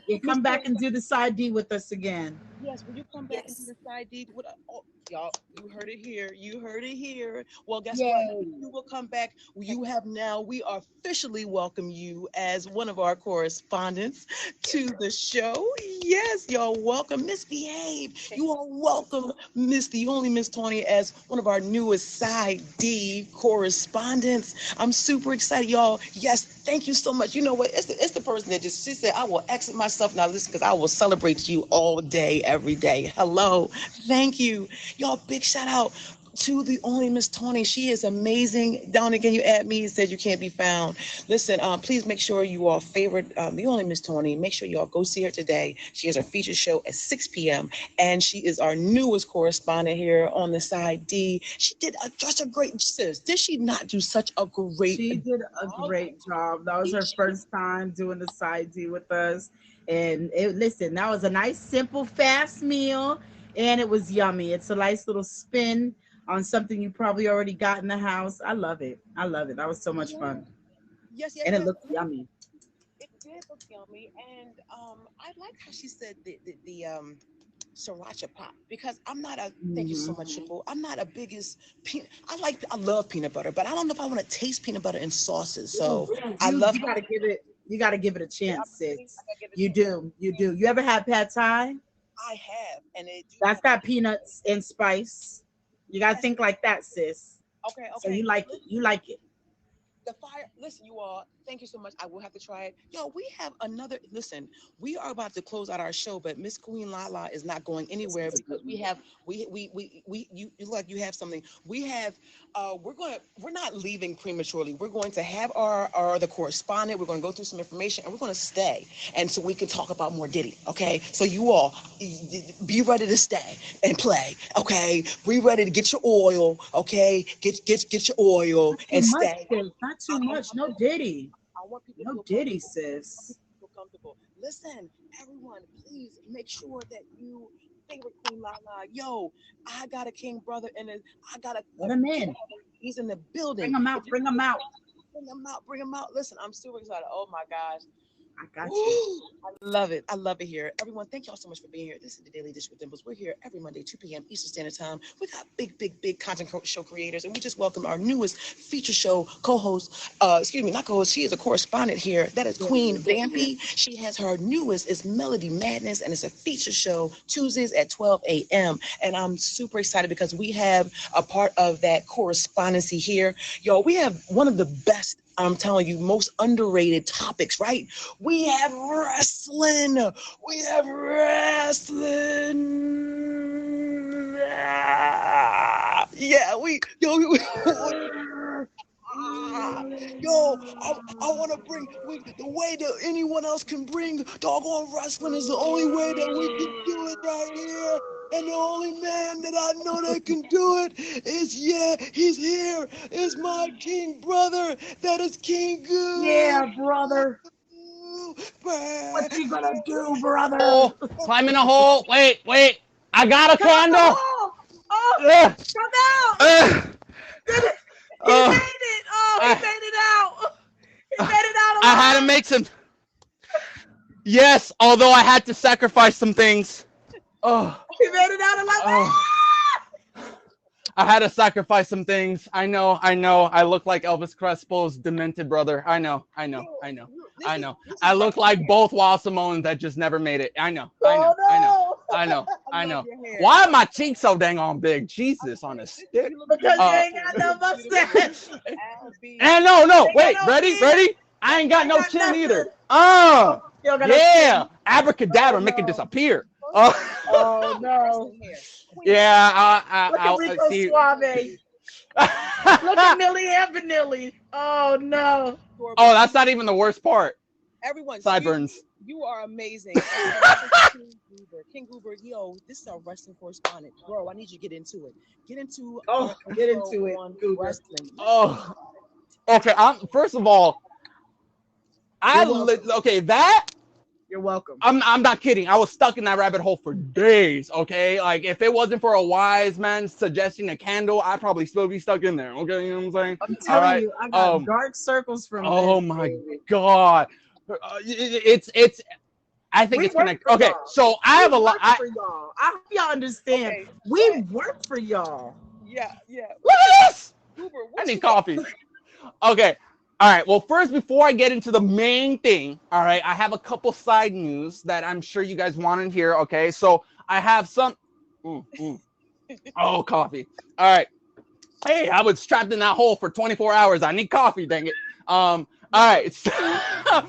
Yeah, come back and do the side D with us again. Yes, will you come back and do the side deed? Y'all, you heard it here. You heard it here. Well, guess what? You will come back. We officially welcome you as one of our correspondents to the show. Yes, y'all welcome. Misbehave. You are welcome, the only Miss Tony, as one of our newest side D correspondents. I'm super excited, y'all. Yes, thank you so much. You know what? It's the person that she said, I will exit myself now. Listen, because I will celebrate you all day, every day. Hello. Thank you. Y'all, big shout out to the only Miss Tony. She is amazing. Down again, you add me and said you can't be found. Listen, please make sure you all favorite the only Miss Tony. Make sure y'all go see her today. She has her feature show at 6 p.m. and she is our newest correspondent here on the side D. She did just a great, sis. Did she not do such a great? She did a great job. That was her first time doing the side D with us. And listen, that was a nice, simple, fast meal, and it was yummy. It's a nice little spin on something you probably already got in the house. I love it. That was so much fun. Yes. And it looked yummy. It did look yummy, and I like how she said the sriracha pop, because I'm not a thank you so much, Shabu. I'm not a biggest peanut. I love peanut butter, but I don't know if I want to taste peanut butter in sauces. So You gotta give it a chance, sis. You do. You ever had pad thai? I have, and that's got peanuts and spice. You gotta think like that, sis. Okay. So you like it. The fire, listen, you all, thank you so much. I will have to try it. Yo, we have another, listen, we are about to close out our show, but Miss Queen Lala is not going anywhere because we you have something. We're not leaving prematurely. We're going to have the correspondent. We're going to go through some information and we're going to stay. And so we can talk about more Diddy. Okay. So you all be ready to stay and play. Okay. Be ready to get your oil. Okay. Get your oil and stay. Not too much. No Diddy. I want people no Diddy, sis. Feel comfortable. Listen, everyone, please make sure that you favorite Queen Lala. Yo, I got a king brother, and I got a. Let him in. He's in the building. Bring him out. Bring him out. Bring him out. Listen, I'm super excited. Oh my gosh. I got you. I love it. I love it here. Everyone, thank y'all so much for being here. This is the Daily Dish with Dimples. We're here every Monday, 2 p.m. Eastern Standard Time. We got big content show creators, and we just welcome our newest feature show co-host. Not co-host. She is a correspondent here. That is Queen Vampy. She has her newest is Melody Madness, and it's a feature show Tuesdays at 12 a.m. And I'm super excited because we have a part of that correspondency here. Yo, we have one of the best, I'm telling you, most underrated topics, right? We have wrestling. Yeah, I want to bring the way that anyone else can bring doggone wrestling is the only way that we can do it right here. And the only man that I know that can do it is, he's here. Is my king brother. That is King Goo. Yeah, brother. What you gonna do, brother? Oh, climb in a hole. Wait. I got a candle. Oh, come out. He made it. Oh, he made it out. He made it out alive. I had to make some. Yes, although I had to sacrifice some things. Oh. He made it out alive. I had to sacrifice some things. I know. I look like Elvis Crespo's demented brother. I know. I know. I look like both Wild Samoans that just never made it. I know. Why are my cheeks so dang on big? Jesus on a stick. Because you ain't got no mustache. And no, wait, ready? I ain't got no chin either. Yeah, abracadabra, make it disappear. Oh no. Yeah, I'll see. Suave. Look at Millie and Vanilli. Oh no. Oh, that's not even the worst part. Everyone, sideburns. You are amazing. King Goober, yo, this is our wrestling correspondent. Bro, I need you to get into it. Get into it. Wrestling. Oh, okay. First of all, that. You're welcome. I'm not kidding. I was stuck in that rabbit hole for days. Okay, like if it wasn't for a wise man suggesting a candle, I'd probably still be stuck in there. Okay, you know what I'm saying? I'm telling you, I got dark circles from. Oh my God, it's. I think it's connected. Okay, y'all. So I have a lot. For y'all. I hope y'all understand. Okay. We work for y'all. Yeah. Look at this. Uber, I need coffee. Okay. All right. Well, first, before I get into the main thing, all right, I have a couple side news that I'm sure you guys want to hear. Okay. So I have some. Oh, coffee. All right. Hey, I was trapped in that hole for 24 hours. I need coffee. Dang it. All right. All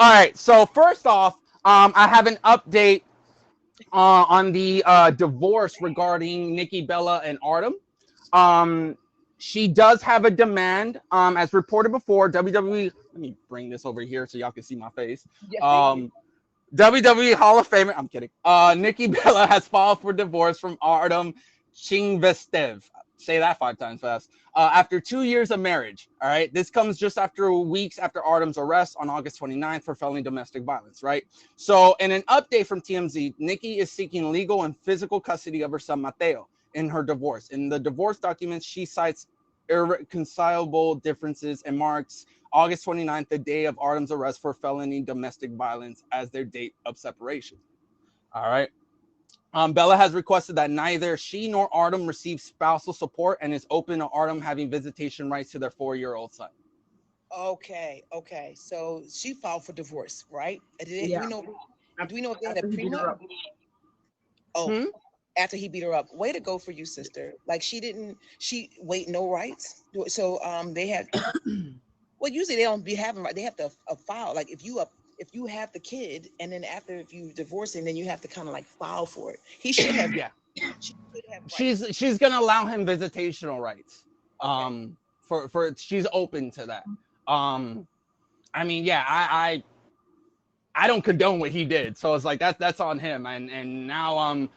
right. So first off, I have an update on the divorce regarding Nikki Bella and Artem. She does have a demand, as reported before. WWE, let me bring this over here so y'all can see my face. WWE Hall of Famer, I'm kidding. Nikki Bella has filed for divorce from Artem Chingvestev. Say that 5 times fast. After 2 years of marriage. All right. This comes just after weeks after Artem's arrest on August 29th for felony domestic violence. Right. So in an update from TMZ, Nikki is seeking legal and physical custody of her son Mateo in her divorce. In the divorce documents, she cites irreconcilable differences and marks August 29th, the day of Artem's arrest for felony domestic violence, as their date of separation. All right. Bella has requested that neither she nor Artem receive spousal support and is open to Artem having visitation rights to their 4-year-old son. Okay. So she filed for divorce, right? Do we know if they had a prenup? After he beat her up. Way to go for you, sister. Like no rights. So they have. Well, usually they don't be having right. They have to file. Like if you have the kid, and then if you divorce him, then you have to kind of like file for it. He should have. Yeah. She should have rights. She's gonna allow him visitational rights. For she's open to that. I mean, yeah, I don't condone what he did, so it's like that's on him. And now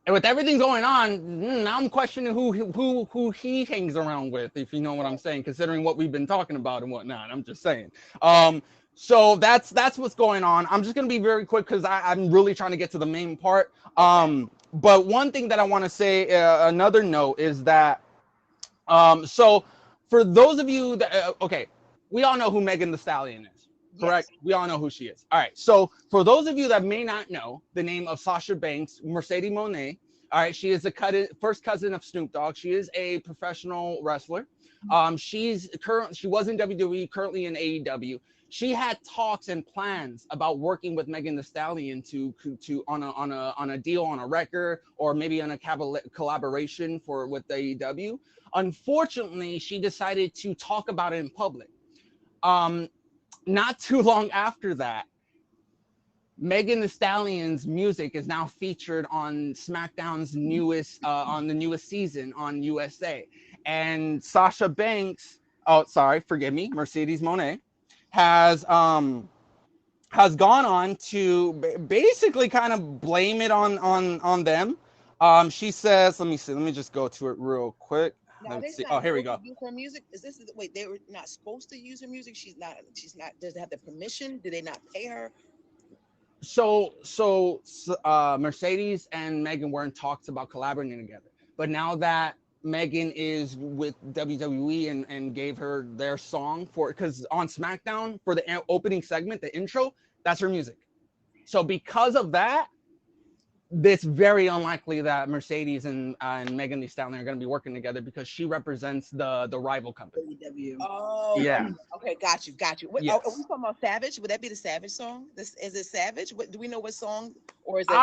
and with everything going on, now I'm questioning who he hangs around with, if you know what I'm saying, considering what we've been talking about and whatnot. I'm just saying. So that's what's going on. I'm just gonna be very quick because I'm really trying to get to the main part. But one thing that I want to say, another note is that, so for those of you that, we all know who Megan Thee Stallion is, correct? Yes. We all know who she is. All right. So for those of you that may not know the name of Sasha Banks, Mercedes Moné, all right, she is the first cousin of Snoop Dogg. She is a professional wrestler. She was in WWE, currently in AEW. She had talks and plans about working with Megan Thee Stallion to on a deal, on a record, or maybe on a collaboration with AEW. Unfortunately, she decided to talk about it in public. Not too long after that, Megan Thee Stallion's music is now featured on SmackDown's newest season on USA. And Sasha Banks, Mercedes Moné, has gone on to basically kind of blame it on them. She says, let me just go to it real quick. Let's see. Oh, here we go. Use her music? They were not supposed to use her music? She's not, does it have the permission? Do they not pay her? So Mercedes and Megan were in talks about collaborating together. But now that Megan is with WWE and gave her their song because on SmackDown for the opening segment, the intro, that's her music. So because of that, it's very unlikely that Mercedes and Megan Thee Stallion are going to be working together because she represents the rival company. Oh, Yeah. Okay, got you. What, Yes. Are we talking about Savage? Would that be the Savage song? Is it Savage? What, do we know what song, or is it?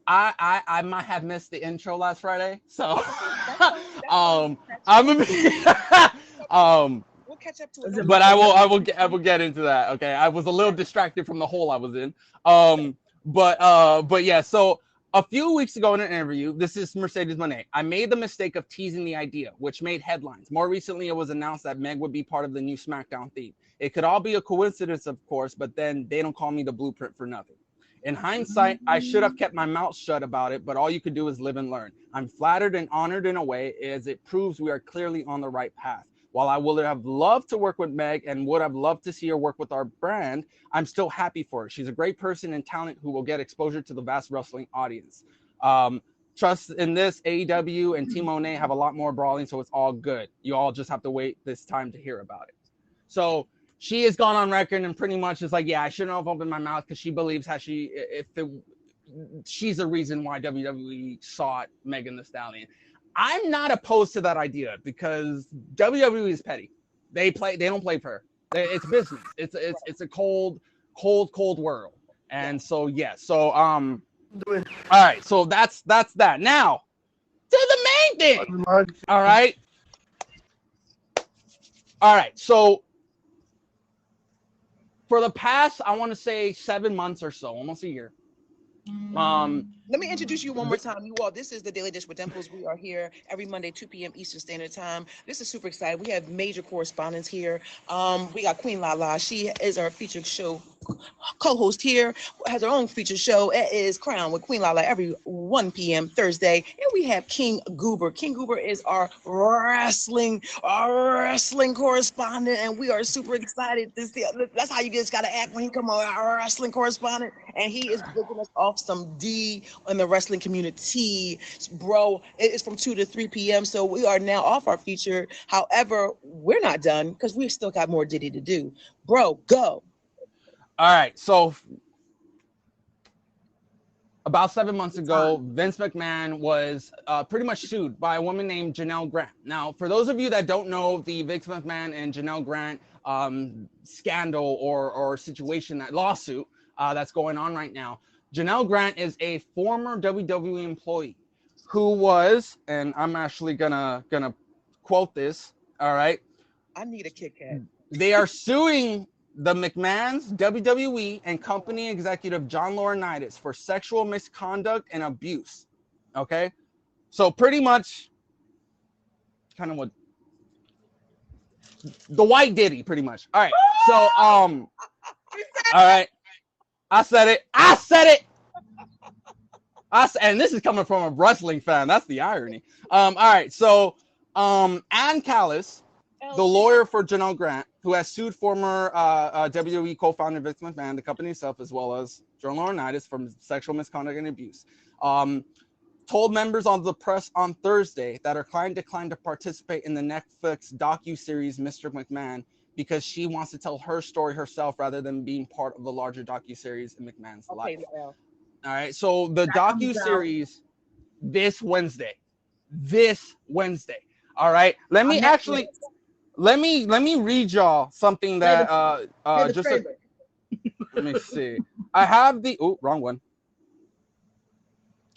I might have missed the intro last Friday, so fine. I'm a We'll catch up to it. but I will get into that. Okay, I was a little distracted from the hole I was in. But yeah. So a few weeks ago in an interview, this is Mercedes Moné. I made the mistake of teasing the idea, which made headlines. More recently, it was announced that Meg would be part of the new SmackDown theme. It could all be a coincidence, of course, but then they don't call me the Blueprint for nothing. In hindsight, I should have kept my mouth shut about it, but all you can do is live and learn. I'm flattered and honored in a way, as it proves we are clearly on the right path. While I would have loved to work with Meg and would have loved to see her work with our brand, I'm still happy for her. She's a great person and talent who will get exposure to the vast wrestling audience. Trust in this, AEW and Team Moné have a lot more brawling, so it's all good. You all just have to wait this time to hear about it. So she has gone on record and pretty much is like, yeah, I shouldn't have opened my mouth because she believes she's the reason why WWE sought Megan Thee Stallion. I'm not opposed to that idea because WWE is petty. They don't play for her. It's business. It's a cold world. And so yeah. So all right. So that's that. Now to the main thing. All right. So for the past, I want to say 7 months or so, almost a year. Let me introduce you one more time. You all, this is the Daily Dish with Dimples. We are here every Monday, 2 p.m. Eastern Standard Time. This is super exciting. We have major correspondents here. We got Queen Lala. She is our featured show co-host here, has her own featured show. It is Crown with Queen Lala every 1 p.m. Thursday. And we have King Goober. King Goober is our wrestling correspondent, and we are super excited. That's how you just gotta act when he come on, our wrestling correspondent, and he is booking us off some D in the wrestling community. Bro, it is from 2 to 3 p.m. So we are now off our feature. However, we're not done because we still got more Diddy to do. Bro, go. All right, so about 7 months ago, Vince McMahon was pretty much sued by a woman named Janelle Grant. Now, for those of you that don't know the Vince McMahon and Janelle Grant scandal or situation, that lawsuit that's going on right now, Janelle Grant is a former WWE employee who was, and I'm actually gonna quote this. All right, I need a Kit Kat. They are suing the McMahon's, WWE, and company executive John Laurinaitis for sexual misconduct and abuse. Okay, so pretty much, kind of what the white Diddy, pretty much. All right, so all right, I said it. And this is coming from a wrestling fan. That's the irony. All right, so Ann Callis, the lawyer for Janelle Grant, who has sued former WWE co-founder Vince McMahon, the company itself, as well as John Laurinaitis for sexual misconduct and abuse, told members of the press on Thursday that her client declined to participate in the Netflix docuseries Mr. McMahon because she wants to tell her story herself rather than being part of the larger docuseries in McMahon's life. All right, so the docuseries this Wednesday. All right, let me read y'all something that let me see. I have the wrong one.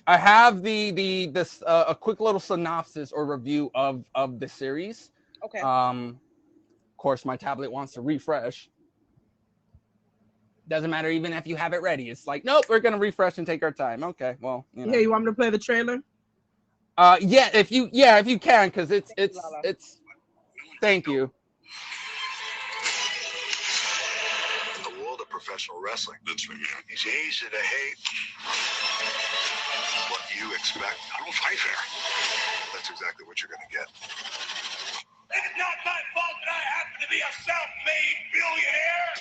I have this a quick little synopsis or review of the series. Okay. Of course, my tablet wants to refresh. Doesn't matter even if you have it ready. It's like, nope, we're gonna refresh and take our time. Okay, well, you know. Yeah, you want me to play the trailer? Yeah, if you can, because it's. Thank you. In the world of professional wrestling, it's easy to hate what you expect. I don't fight fair. That's exactly what you're gonna get. It's not my fault that I happen to be a self-made billionaire.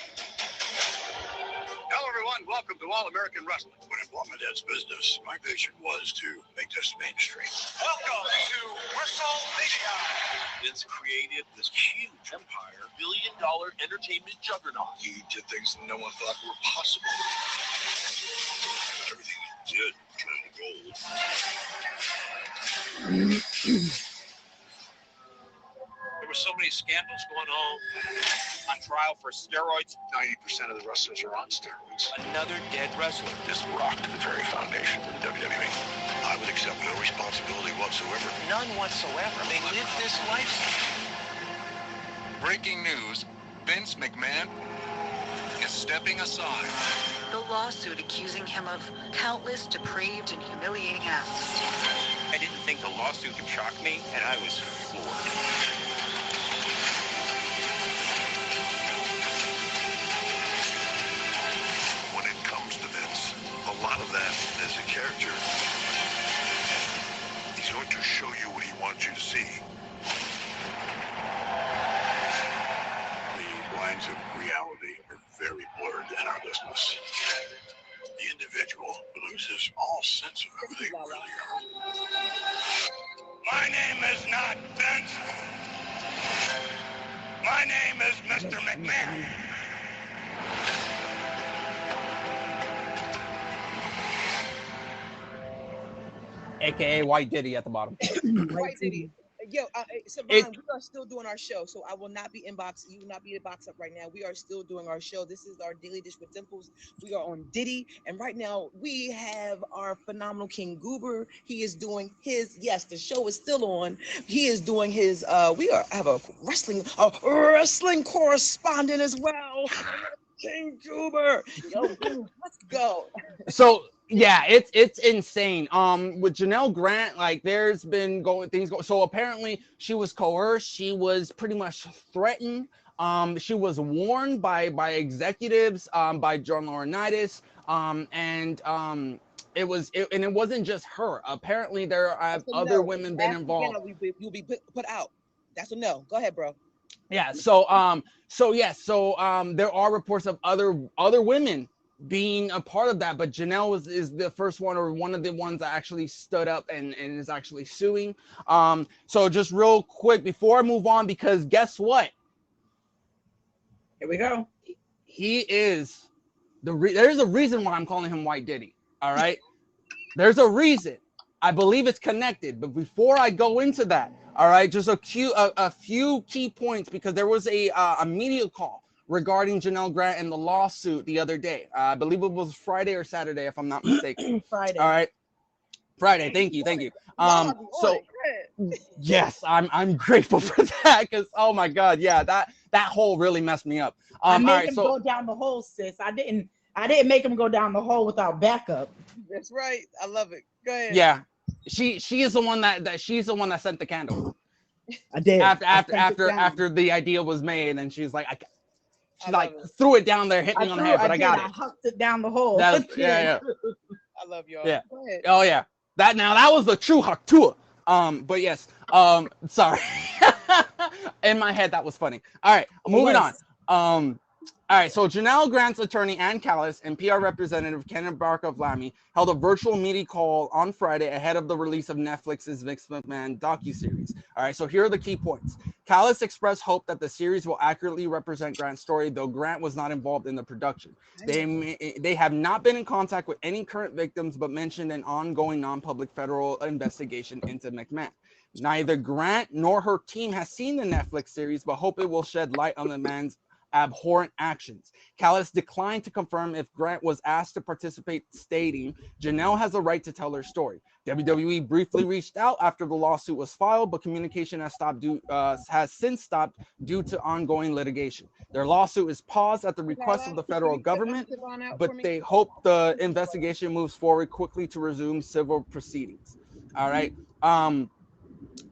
Hello, everyone. Welcome to All American Wrestling. When I bought my dad's business, my vision was to make this mainstream. Welcome to WrestleMania. Vince created this huge empire, billion-dollar entertainment juggernaut. He did things no one thought were possible. Everything That's it. Kind of gold. There were so many scandals going on trial for steroids. 90% of the wrestlers are on steroids. Another dead wrestler. This rocked the very foundation of the WWE. I would accept no responsibility whatsoever. None whatsoever. They live this lifestyle. Breaking news, Vince McMahon is stepping aside. The lawsuit accusing him of countless depraved and humiliating acts. I didn't think the lawsuit would shock me, and I was floored. When it comes to Vince, a lot of that is a character. He's going to show you what he wants you to see. The lines of reality are very blurred in our business. The individual loses all sense of who they really are. My name is not Vince. My name is Mr. McMahon. AKA White Diddy at the bottom. White Diddy. Yo, Savon, we are still doing our show, so I will not be inbox. You will not be in box up right now. We are still doing our show. This is our Daily Dish with Dimples. We are on Diddy, and right now we have our phenomenal King Goober. He is doing his. Yes, the show is still on. He is doing his. Have a wrestling correspondent as well. King Goober. Yo, let's go. So. Yeah, it's insane. With Janelle Grant, like there's been things going. So apparently she was coerced. She was pretty much threatened. She was warned by executives, by John Laurinaitis. It wasn't just her. Apparently there have other women been involved. You'll be put out. That's a no. Go ahead, bro. Yeah. So there are reports of other women being a part of that, but Janelle is the first one, or one of the ones that actually stood up and is actually suing. So just real quick before I move on, because guess what? Here we go. He is there's a reason why I'm calling him White Diddy. All right. There's a reason. I believe it's connected, but before I go into that, all right, just a few key points, because there was a media call regarding Janelle Grant and the lawsuit the other day. I believe it was Friday or Saturday, if I'm not mistaken. Friday. All right. Friday. Thank you. Yes, I'm grateful for that, because oh my God, yeah, that hole really messed me up. I made him go down the hole, sis. I didn't make him go down the hole without backup. That's right. I love it. Go ahead. Yeah, she is the one that she's the one that sent the candle. I did. After the idea was made, and she's like, threw it down there, hit me on the head, but I got it. I hucked it down the hole. Yeah. I love y'all. Yeah. Go ahead. Oh yeah. That was the true Haktua. But yes. Sorry. In my head, that was funny. All right, moving on. All right, so Janelle Grant's attorney, Ann Callis, and PR representative Kenneth Barker of Lammy held a virtual media call on Friday ahead of the release of Netflix's Vince McMahon docuseries. All right, so here are the key points. Callis expressed hope that the series will accurately represent Grant's story, though Grant was not involved in the production. They have not been in contact with any current victims, but mentioned an ongoing non-public federal investigation into McMahon. Neither Grant nor her team has seen the Netflix series, but hope it will shed light on the man's abhorrent actions. Callis declined to confirm if Grant was asked to participate, stating, Janelle has a right to tell her story. WWE briefly reached out after the lawsuit was filed, but communication has since stopped due to ongoing litigation. Their lawsuit is paused at the request of the federal government, but they hope the investigation moves forward quickly to resume civil proceedings. All right.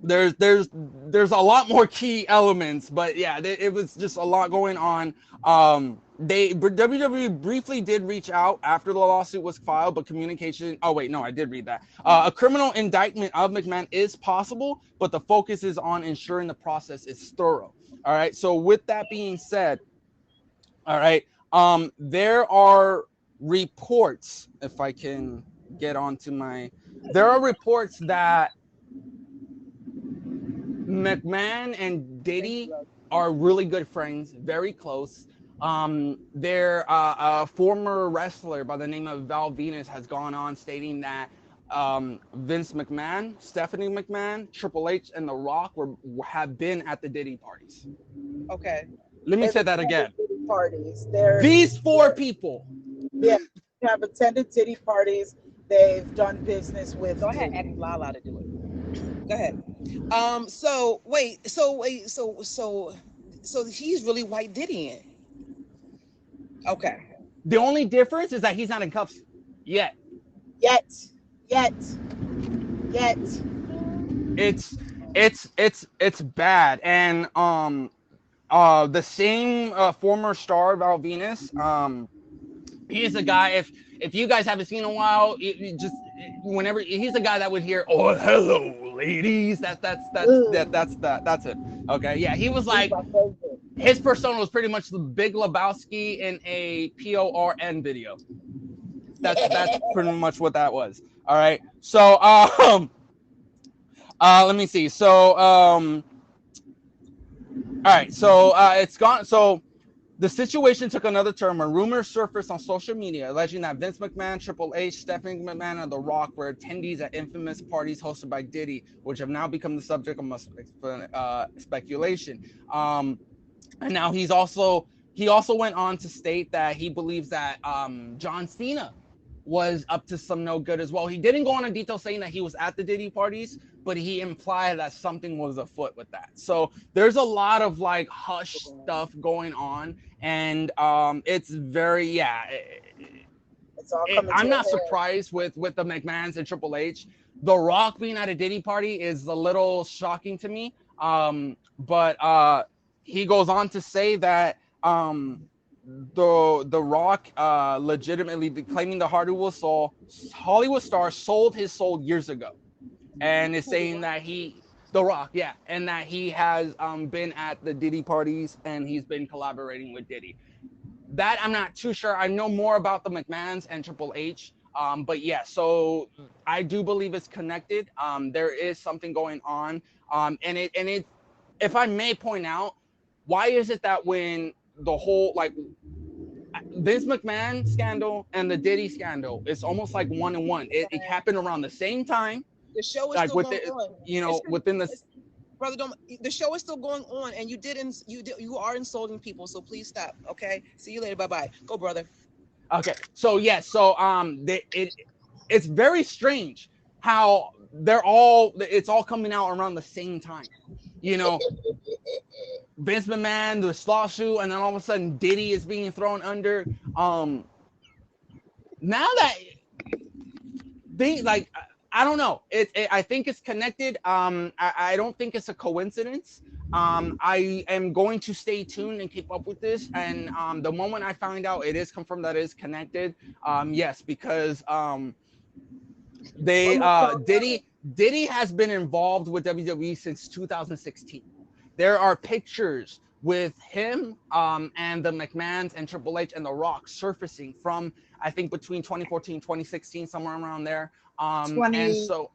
There's a lot more key elements, but yeah, it was just a lot going on. WWE briefly did reach out after the lawsuit was filed, but communication. Oh wait, no, I did read that. A criminal indictment of McMahon is possible, but the focus is on ensuring the process is thorough. All right. So with that being said, all right, there are reports. If I can get onto there are reports that McMahon and Diddy are really good friends, very close. A former wrestler by the name of Val Venus has gone on stating that Vince McMahon, Stephanie McMahon, Triple H, and The Rock have been at the Diddy parties. Okay. Let me They've say that again. attended Diddy parties. These four people. Yeah, have attended Diddy parties. They've done business with. Go ahead, Diddy. ask Lala to do it. Go ahead. So he's really white Diddying. Okay. The only difference is that he's not in cuffs yet. Yet. It's bad. And the same former star Val Venus, he's a guy. If you guys haven't seen in a while, whenever he's a guy that would hear, "Oh, hello, ladies." That's it. Okay, yeah, he was like, his persona was pretty much the Big Lebowski in a PORN video. That's pretty much what that was. All right. So let me see. So all right. So it's gone. So the situation took another turn when rumors surfaced on social media alleging that Vince McMahon, Triple H, Stephanie McMahon, and The Rock were attendees at infamous parties hosted by Diddy, which have now become the subject of speculation. And now he also went on to state that he believes that John Cena was up to some no good as well. He didn't go into detail saying that he was at the Diddy parties, but he implied that something was afoot with that. So there's a lot of like hush stuff going on, and it's very It's all coming I'm to not a head. surprised with the McMahons and Triple H. The Rock being at a Diddy party is a little shocking to me. But he goes on to say that the Rock legitimately claiming the Hollywood star sold his soul years ago, and is saying that The Rock, yeah, and that he has been at the Diddy parties and he's been collaborating with Diddy. That I'm not too sure. I know more about the McMahons and Triple H, but yeah. So I do believe it's connected. There is something going on, and it. If I may point out, why is it that when the whole like Vince McMahon scandal and the Diddy scandal, it's almost like one and one. It happened around the same time. The show is Like still with going the, on. you know, within the. Brother, the show is still going on, and you are insulting people, so please stop. Okay, see you later. Bye. Go, brother. Okay, so yeah, so it's very strange how it's all coming out around the same time. You know, Vince McMahon, the lawsuit, and then all of a sudden Diddy is being thrown under. Now that they like, I don't know. I think it's connected. I don't think it's a coincidence. I am going to stay tuned and keep up with this. And the moment I find out it is confirmed that it is connected, yes, because Diddy has been involved with WWE since 2016. There are pictures with him and the McMahons and Triple H and The Rock surfacing from, I think, between 2014 2016, somewhere around there. And so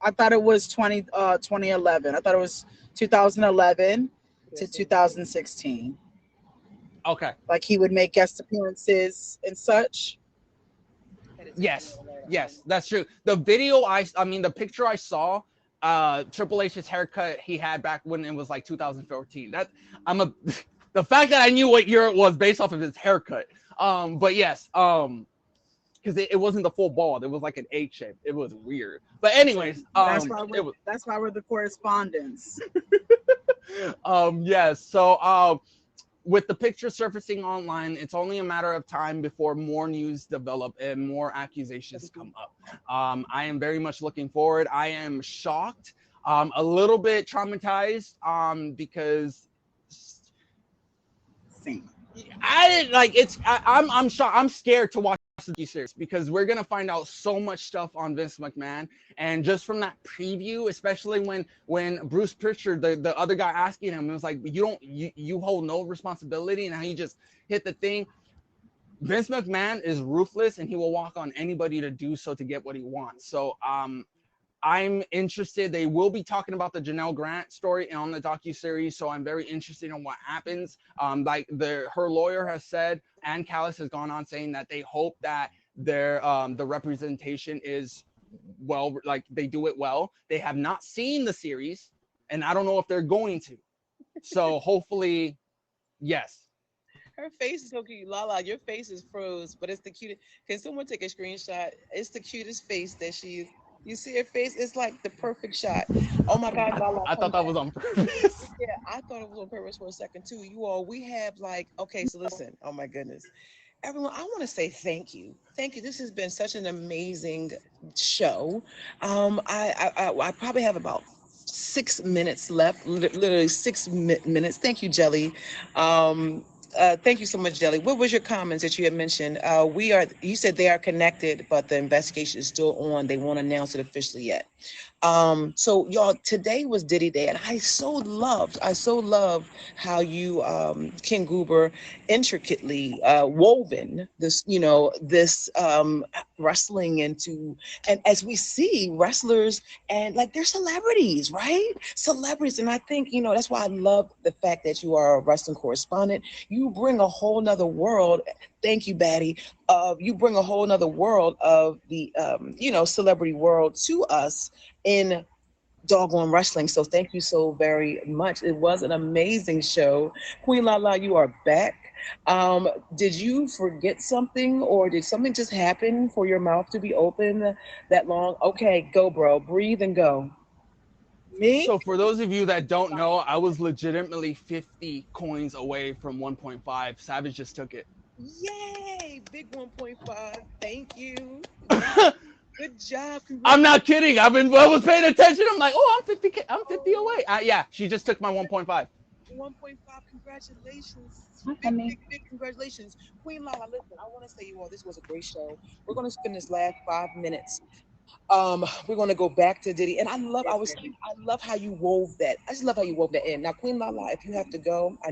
I thought it was 2011. I thought it was 2011 to 2016. Okay. Like he would make guest appearances and such. Yes, that's true. The video the picture I saw, Triple H's haircut he had back when it was like 2014. The fact that I knew what year it was based off of his haircut. But yes, because it wasn't the full bald, it was like an H shape. It was weird. But anyways, that's why we're the correspondents. Yes. So with the picture surfacing online, it's only a matter of time before more news develop and more accusations come up. I am very much looking forward. I am shocked, a little bit traumatized, because I'm shocked. I'm scared to watch the series because we're gonna find out so much stuff on Vince McMahon, and just from that preview, especially when Bruce Pritchard, the other guy asking him, it was like, you hold no responsibility, and how he just hit the thing. Vince McMahon is ruthless, and he will walk on anybody to do so to get what he wants. So I'm interested. They will be talking about the Janelle Grant story on the docuseries, so I'm very interested in what happens. Her lawyer has said, and Callis has gone on saying that they hope that the representation is well, like they do it well. They have not seen the series, and I don't know if they're going to. So hopefully, yes. Her face is so cute. Lala, your face is froze, but it's the cutest. Can someone take a screenshot? It's the cutest face that she's. You see her face? It's like the perfect shot. Oh my God, Lala. I thought that was on purpose. Yeah, I thought it was on purpose for a second too. You all, we have like, okay, so listen. Oh my goodness. Everyone, I want to say thank you. Thank you. This has been such an amazing show. I probably have about 6 minutes left, literally 6 minutes. Thank you, Jelly. Thank you so much, Jelly. What was your comments that you had mentioned? You said they are connected, but the investigation is still on. They won't announce it officially yet. So y'all, today was Diddy Day, and I so loved how you, Ken Goober, intricately woven this, this wrestling into, and as we see wrestlers and like they're celebrities, right? Celebrities, and I think, that's why I love the fact that you are a wrestling correspondent. You bring a whole nother world. Thank you, Batty. You bring a whole nother world of the, celebrity world to us in doggone wrestling. So thank you so very much. It was an amazing show. Queen Lala, you are back. Did you forget something, or did something just happen for your mouth to be open that long? Okay, go, bro. Breathe and go. Me? So for those of you that don't know, I was legitimately 50 coins away from 1.5. Savage just took it. Yay! Big 1.5. Thank you. Good job. I'm not kidding. I was paying attention. I'm like, oh, I'm 50 away. Yeah, she just took my 1.5. 1.5. Congratulations. Big congratulations. Queen Lala, listen, I want to say you all, this was a great show. We're going to spend this last 5 minutes. We're going to go back to Diddy, and I love how you wove that. I just love how you wove that in. Now, Queen Lala, if you have to go, I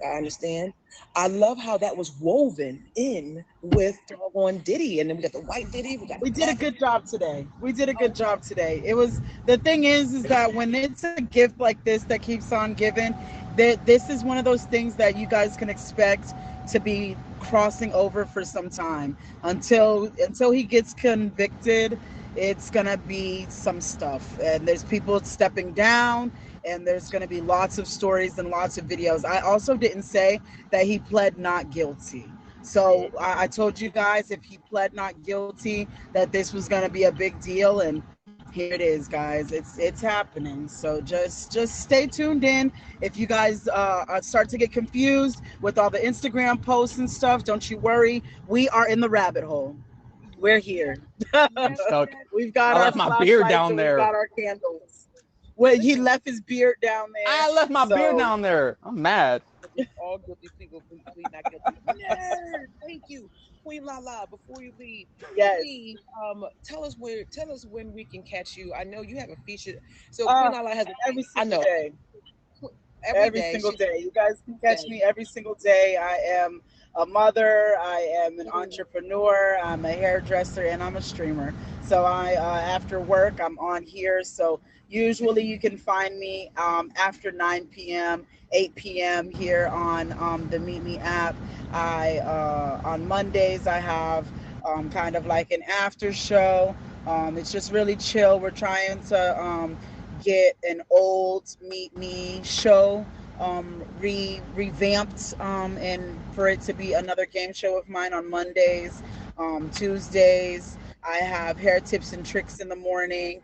understand. I love how that was woven in with doggone Diddy, and then we got the white Diddy. We did a good job today. It was, the thing is that when it's a gift like this that keeps on giving, that this is one of those things that you guys can expect to be crossing over for some time until he gets convicted. It's gonna be some stuff, and there's people stepping down, and there's gonna be lots of stories and lots of videos. I also didn't say that he pled not guilty. So I told you guys, if he pled not guilty, that this was gonna be a big deal, and here it is, guys. It's happening. So just stay tuned in. If you guys start to get confused with all the Instagram posts and stuff, don't you worry. We are in the rabbit hole. We're here. We've got I left my beard down there. We've got our candles. Well, he left his beard down there. I left my beard down there. I'm mad. All guilty people, please not guilty. Yes. Thank you, Queen Lala. Before you leave, please, tell us when we can catch you. I know you have a feature. So Queen Lala has every single day. Every single day. You guys can catch me every single day. I am a mother, I am an entrepreneur, I'm a hairdresser, and I'm a streamer. So after work, I'm on here. So usually you can find me after 9 p.m., 8 p.m. here on the Meet Me app. On Mondays, I have kind of like an after show. It's just really chill. We're trying to get an old Meet Me show revamped, and for it to be another game show of mine on Mondays. Tuesdays I have hair tips and tricks in the morning.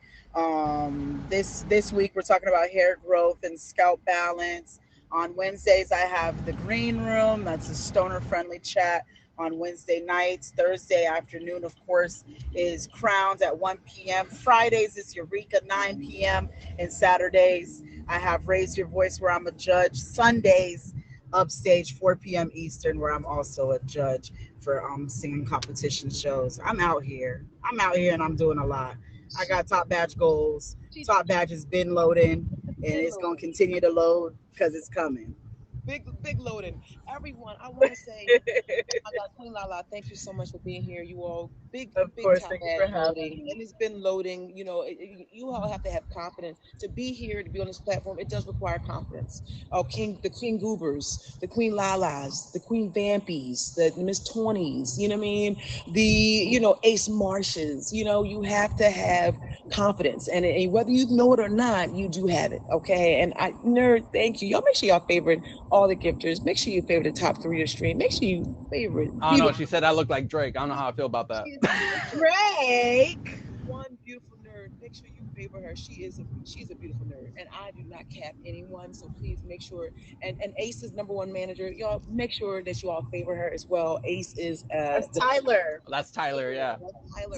This week we're talking about hair growth and scalp balance. On Wednesdays I have the green room, that's a stoner friendly chat on Wednesday nights. Thursday afternoon, of course, is Crowns at 1 p.m. Fridays is Eureka, 9 p.m. And Saturdays I have Raise Your Voice, where I'm a judge. Sundays, Upstage, 4 p.m. Eastern, where I'm also a judge for singing competition shows. I'm out here and I'm doing a lot. I got top badge goals. Top badge has been loading, and it's going to continue to load because it's coming. big loading. Everyone, I want to say, I got Queen Lala. Thank you so much for being here. You all Of big course, top thank you badge for having loading, me. and it's been loading. You know, you all have to have confidence to be here, to be on this platform. It does require confidence. Oh, the Queen Goobers, the Queen Lalas, the Queen Vampies, the Miss Tawnies. You know what I mean? The Ace Marshes. You have to have confidence, and whether you know it or not, you do have it. Okay, and nerd, thank you. Y'all make sure y'all favorite all the gifters. Make sure you favorite the top 3 of the stream. Make sure you favorite I don't know. She said I look like Drake. I don't know how I feel about that. Drake. one beautiful nerd. Make sure you favor her. She's a beautiful nerd, and I do not cap anyone. So please make sure. And Ace is #1 manager. Y'all make sure that you all favor her as well. Ace is That's Tyler. That's Tyler. Yeah.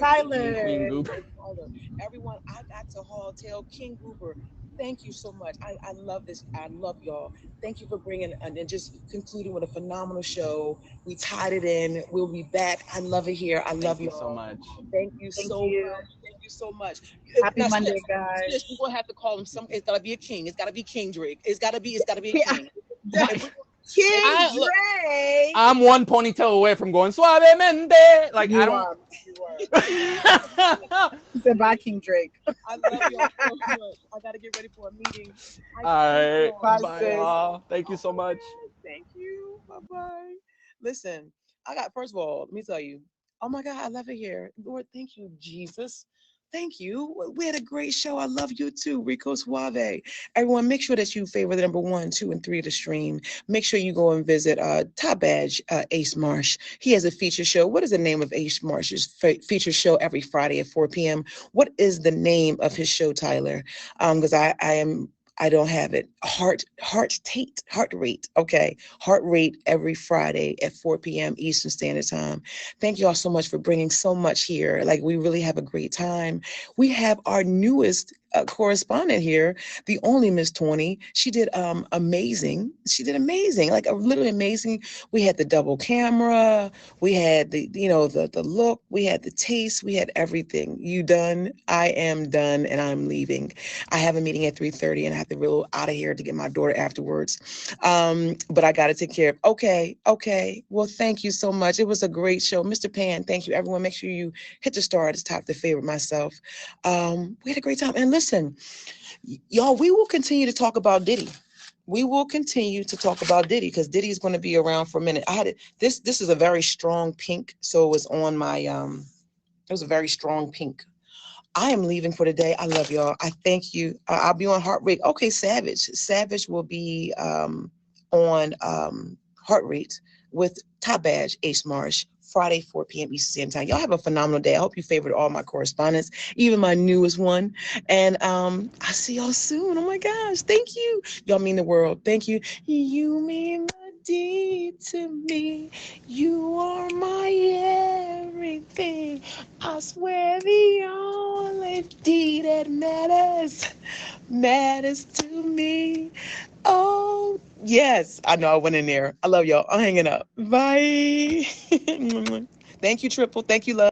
Tyler. Queen Tyler. Goop. Tyler. Everyone, I got to haul tail King Goober. Thank you so much. I love this. I love y'all. Thank you for bringing and just concluding with a phenomenal show. We tied it in. We'll be back. I love it here. I love Thank you so y'all. much. Thank you Thank so you. much. Thank you so much. Happy Now, Monday, Sis, guys. we're gonna have to call him some. It's gotta be a king. It's gotta be King Drake. It's gotta be a Yeah. king. King Look, Drake. I'm one ponytail away from going suavemente. Like You I don't. are. He said, bye, King Drake. I love y'all so much. I gotta get ready for a meeting. All right. Bye, Bye, sis. y'all. Thank you so much. Thank you. Bye bye. Listen, first of all, let me tell you. Oh my God, I love it here. Lord, thank you, Jesus. Thank you. We had a great show. I love you too, Rico Suave. Everyone, make sure that you favor the #1, 2, and 3 of the stream. Make sure you go and visit Top Badge Ace Marsh. He has a feature show. What is the name of Ace Marsh's feature show every Friday at 4 p.m.? What is the name of his show, Tyler? Because I don't have it. Heart rate. Okay. Heart rate every Friday at 4 p.m. Eastern Standard Time. Thank you all so much for bringing so much here. Like, we really have a great time. We have our newest correspondent here, the only Miss Tawny. She did amazing. She did amazing, like literally amazing. We had the double camera. We had the look. We had the taste. We had everything. You done? I am done, and I'm leaving. I have a meeting at 3:30, and I have to roll out of here to get my daughter afterwards. But I got to take care of. Okay. Well, thank you so much. It was a great show, Mr. Pan. Thank you, everyone. Make sure you hit the star at the top to favorite myself. We had a great time, and listen, y'all, we will continue to talk about Diddy. We will continue to talk about Diddy because Diddy is going to be around for a minute. I had it. This is a very strong pink, so it was on my It was a very strong pink. I am leaving for the day. I love y'all. I thank you. I'll be on Heart Rate. Okay, Savage. Savage will be on Heart Rate with Top Badge Ace Marsh. Friday, 4 p.m. Eastern Standard Time. Y'all have a phenomenal day. I hope you favored all my correspondents, even my newest one. And I'll see y'all soon. Oh my gosh. Thank you. Y'all mean the world. Thank you. You mean the deed to me. You are my everything. I swear the only deed that matters to me. Oh, yes. I know I went in there. I love y'all. I'm hanging up. Bye. Thank you, Triple. Thank you, love.